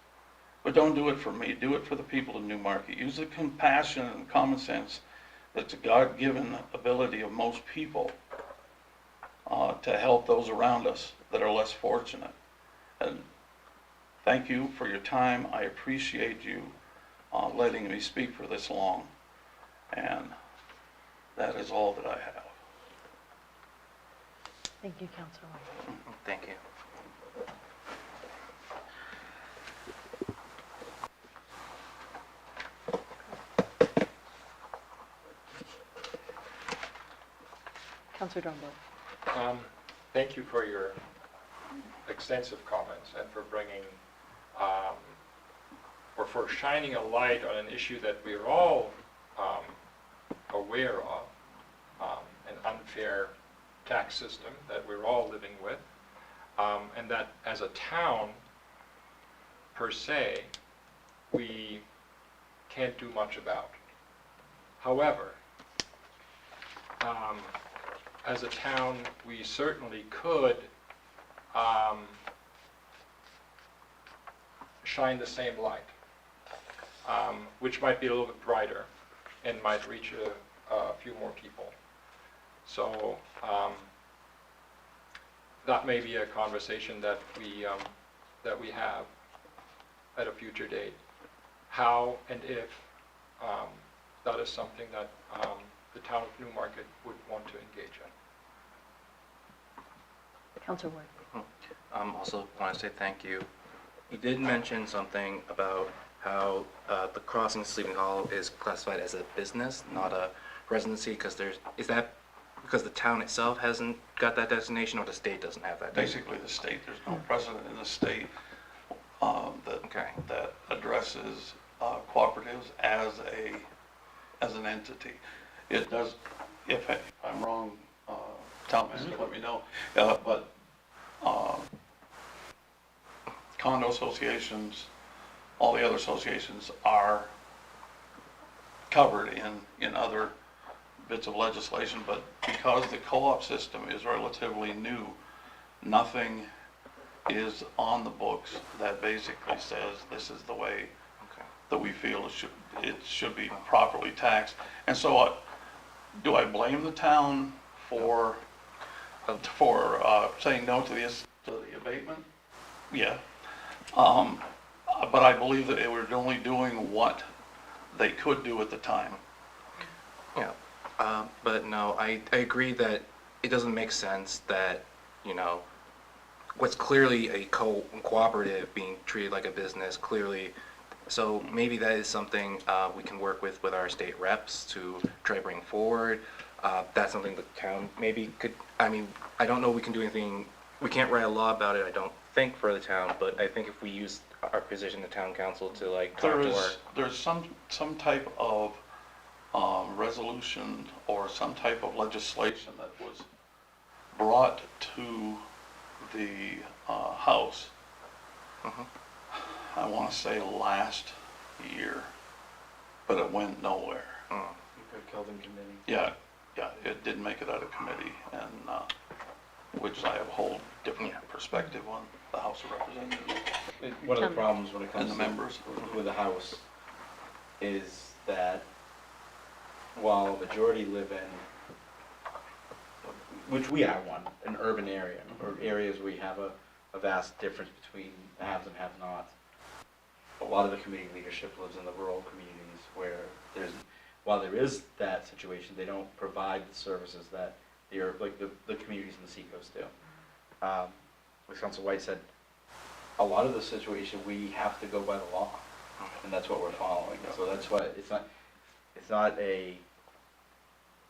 But don't do it for me. Do it for the people of Newmarket. Use the compassion and common sense that's a God-given ability of most people to help those around us that are less fortunate. And thank you for your time. I appreciate you letting me speak for this long. And that is all that I have. Thank you, Councilor White. Thank you. Councilor Drumbo. Thank you for your extensive comments and for bringing, or for shining a light on an issue that we're all aware of, an unfair tax system that we're all living with, and that as a town, per se, we can't do much about. However, as a town, we certainly could shine the same light, which might be a little bit brighter and might reach a few more people. So that may be a conversation that we have at a future date. How and if that is something that the town of Newmarket would want to engage in. Councilor Ward. Also want to say thank you. You did mention something about how the Crossing Sleeping Hall is classified as a business, not a residency, is that because the town itself hasn't got that designation, or the state doesn't have that designation? Basically, the state, there's no precedent in the state that addresses cooperatives as an entity. It does, if I'm wrong, town manager, let me know, but condo associations, all the other associations are covered in other bits of legislation, but because the co-op system is relatively new, nothing is on the books that basically says this is the way that we feel it should be properly taxed. And so do I blame the town for saying no to the abatement? Yeah. But I believe that they were only doing what they could do at the time. Yeah, but no, I agree that it doesn't make sense that, you know, what's clearly a cooperative being treated like a business, clearly. So maybe that is something we can work with our state reps to try to bring forward. That's something the town maybe could, I mean, I don't know we can do anything, we can't write a law about it, I don't think, for the town, but I think if we use our position, the town council, to like talk to our... There's some type of resolution or some type of legislation that was brought to the House, I want to say last year, but it went nowhere. Killed in committee. Yeah, it didn't make it out of committee, and which I have a whole different perspective on the House of Representatives. One of the problems when it comes And the members. with the House is that while a majority live in, which we are one, an urban area, or areas where you have a vast difference between the haves and have-nots, a lot of the community leadership lives in the rural communities where while there is that situation, they don't provide the services that the communities in the seacoast do. Like Council White said, a lot of the situation, we have to go by the law, and that's what we're following. So that's why it's not a,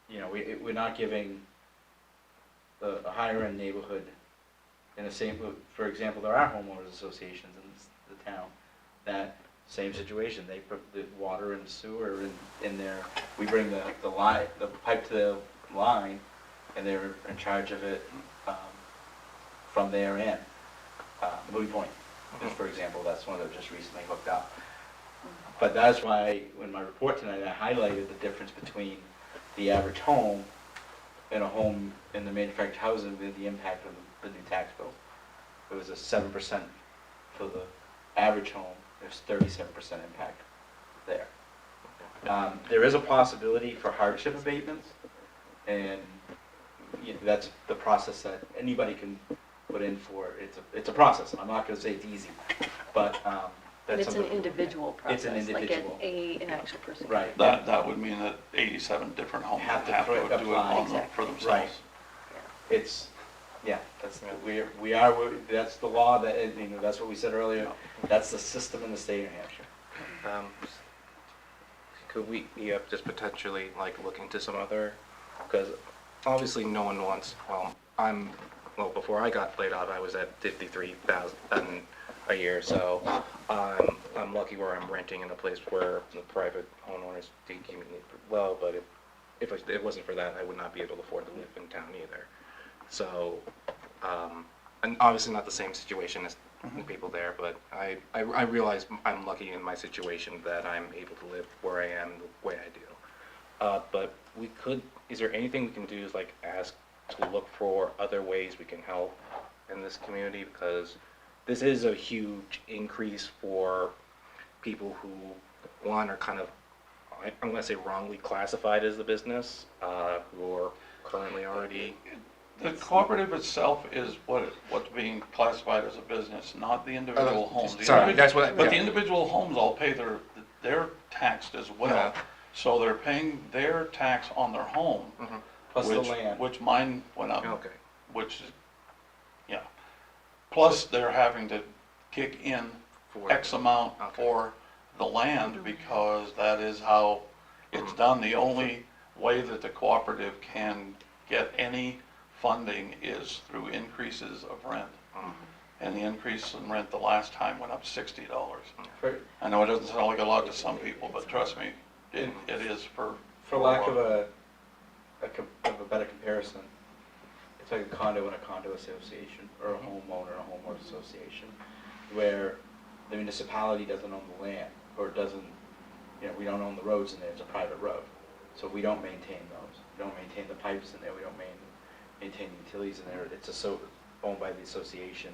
we're not giving a higher end neighborhood in the same, for example, there are homeowners associations in the town, that same situation, they put the water and sewer in there, we bring the pipe to the line, and they're in charge of it from their end. Moody Point, just for example, that's one that just recently hooked up. But that's why, in my report tonight, I highlighted the difference between the average home and a home in the manufactured housing with the impact of the new tax bill. It was a 7% for the average home, there's 37% impact there. There is a possibility for hardship abatements, and that's the process that anybody can put in for. It's a process. I'm not going to say it's easy, but that's It's an individual process. It's an individual. Like an actual person. Right. That would mean that 87 different homes have to do it for themselves. Right. It's, that's the law, that, that's what we said earlier, that's the system in the state of New Hampshire. Could we just potentially like look into some other, because obviously no one wants, before I got laid off I was at 53,000 a year, so I'm lucky where I'm renting in a place where the private homeowners do keep me well, but if it wasn't for that I would not be able to afford to live in town either. So, and obviously not the same situation as the people there, but I realize I'm lucky in my situation that I'm able to live where I am the way I do. But is there anything we can do is like ask to look for other ways we can help in this community? Because this is a huge increase for people who, one, are kind of, I'm going to say wrongly classified as a business, who are currently already... The cooperative itself is what's being classified as a business, not the individual homes. But the individual homes all pay they're taxed as well. Yeah. So they're paying their tax on their home. Plus the land. Which mine went up. Okay. Which is, plus they're having to kick in X amount for the land, because that is how it's done. The only way that the cooperative can get any funding is through increases of rent. And the increase in rent the last time went up $60. I know it doesn't sound like a lot to some people, but trust me, it is for lack of a better comparison, it's like a condo and a condo association, or a homeowner and a homeowner association. where the municipality doesn't own the land, or doesn't, we don't own the roads in there, it's a private road. So we don't maintain those. We don't maintain the pipes in there, we don't maintain the utilities in there. It's owned by the association.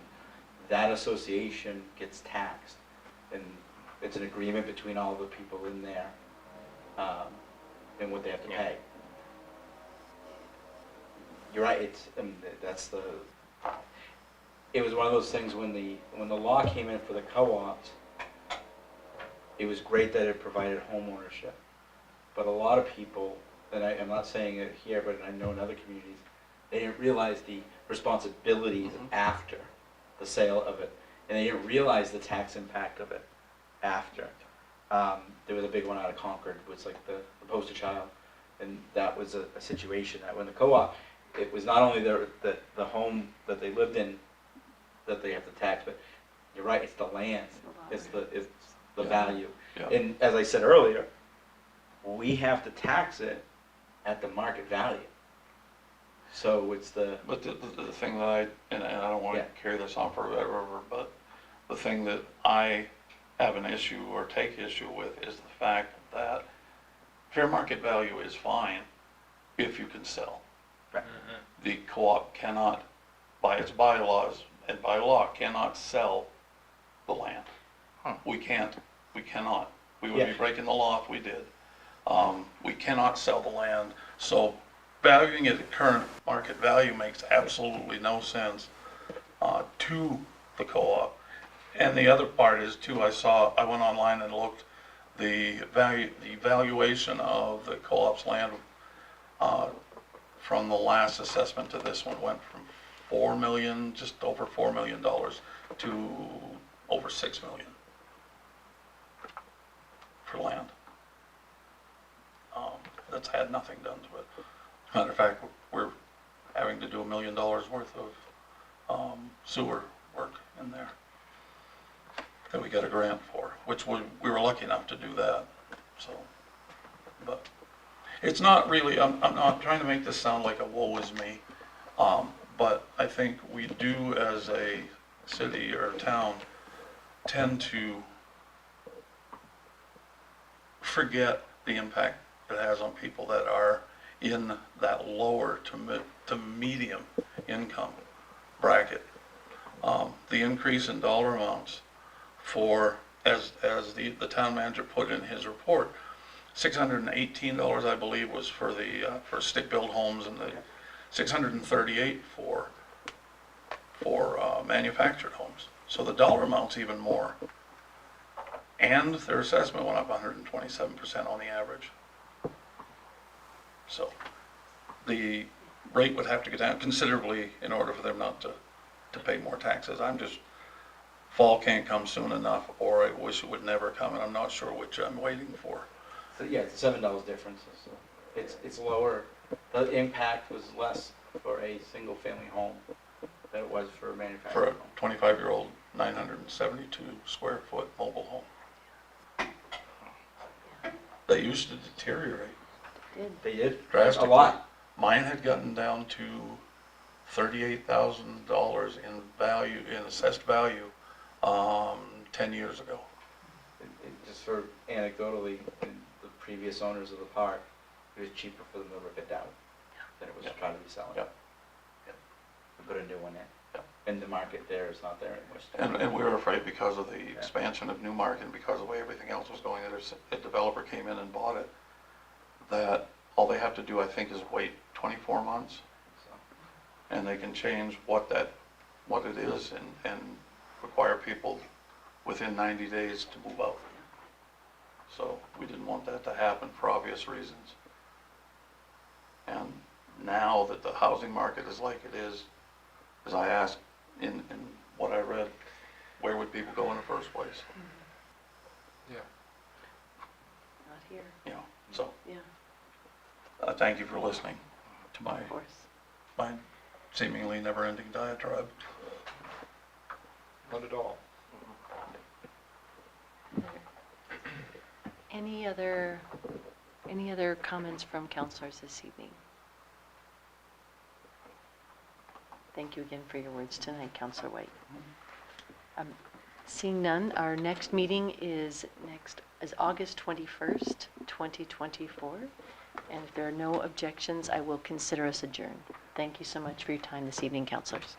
That association gets taxed, and it's an agreement between all the people in there, and what they have to pay. You're right, it was one of those things when the law came in for the co-ops, it was great that it provided home ownership. But a lot of people, and I'm not saying it here, but I know in other communities, they didn't realize the responsibilities after the sale of it. And they didn't realize the tax impact of it after. There was a big one out of Concord, it was like the poster child. And that was a situation that when the co-op, it was not only the home that they lived in that they have to tax, but you're right, it's the land, it's the value. Yeah. And as I said earlier, we have to tax it at the market value. So it's But the thing that and I don't want to carry this on forever, but the thing that I have an issue or take issue with is the fact that fair market value is fine if you can sell. Right. The co-op cannot, by its bylaws and by law, cannot sell the land. We cannot. We would be breaking the law if we did. We cannot sell the land, so valuing it at current market value makes absolutely no sense to the co-op. And the other part is too, I went online and looked, the valuation of the co-op's land from the last assessment to this one went from $4 million, just over $4 million, to over $6 million for land. That's had nothing done to it. As a matter of fact, we're having to do $1 million worth of sewer work in there that we got a grant for, which we were lucky enough to do that. So, but it's not really, I'm not trying to make this sound like a woe is me, but I think we do as a city or a town tend to forget the impact it has on people that are in that lower to medium income bracket. The increase in dollar amounts for, as the town manager put in his report, $618 I believe was for the for stick-built homes, and the $638 for manufactured homes. So the dollar amount's even more. And their assessment went up 127% on the average. So the rate would have to go down considerably in order for them not to pay more taxes. Fall can't come soon enough, or I wish it would never come, and I'm not sure which I'm waiting for. So yeah, it's a $7 difference. So it's lower. The impact was less for a single family home than it was for a manufactured home. For a 25-year-old, 972 square foot mobile home. They used to deteriorate. They did Drastically. a lot. Mine had gotten down to $38,000 in value, in assessed value, 10 years ago. Just for anecdotally, the previous owners of the park, it was cheaper for them to rip it down than it was to try to resell it. And put a new one in. And the market there is not there anymore. And we were afraid because of the expansion of Newmarket and because of the way everything else was going, that a developer came in and bought it, that all they have to do, I think, is wait 24 months. And they can change what it is and require people within 90 days to move out. So we didn't want that to happen for obvious reasons. And now that the housing market is like it is, as I asked in what I read, where would people go in the first place? Yeah. Not here. You know, so Yeah, thank you for listening to of course. my seemingly never-ending diatribe. Not at all. Any other comments from councilors this evening? Thank you again for your words tonight, Councilor White. Seeing none, our next meeting is August 21st, 2024. And if there are no objections, I will consider us adjourned. Thank you so much for your time this evening, counselors.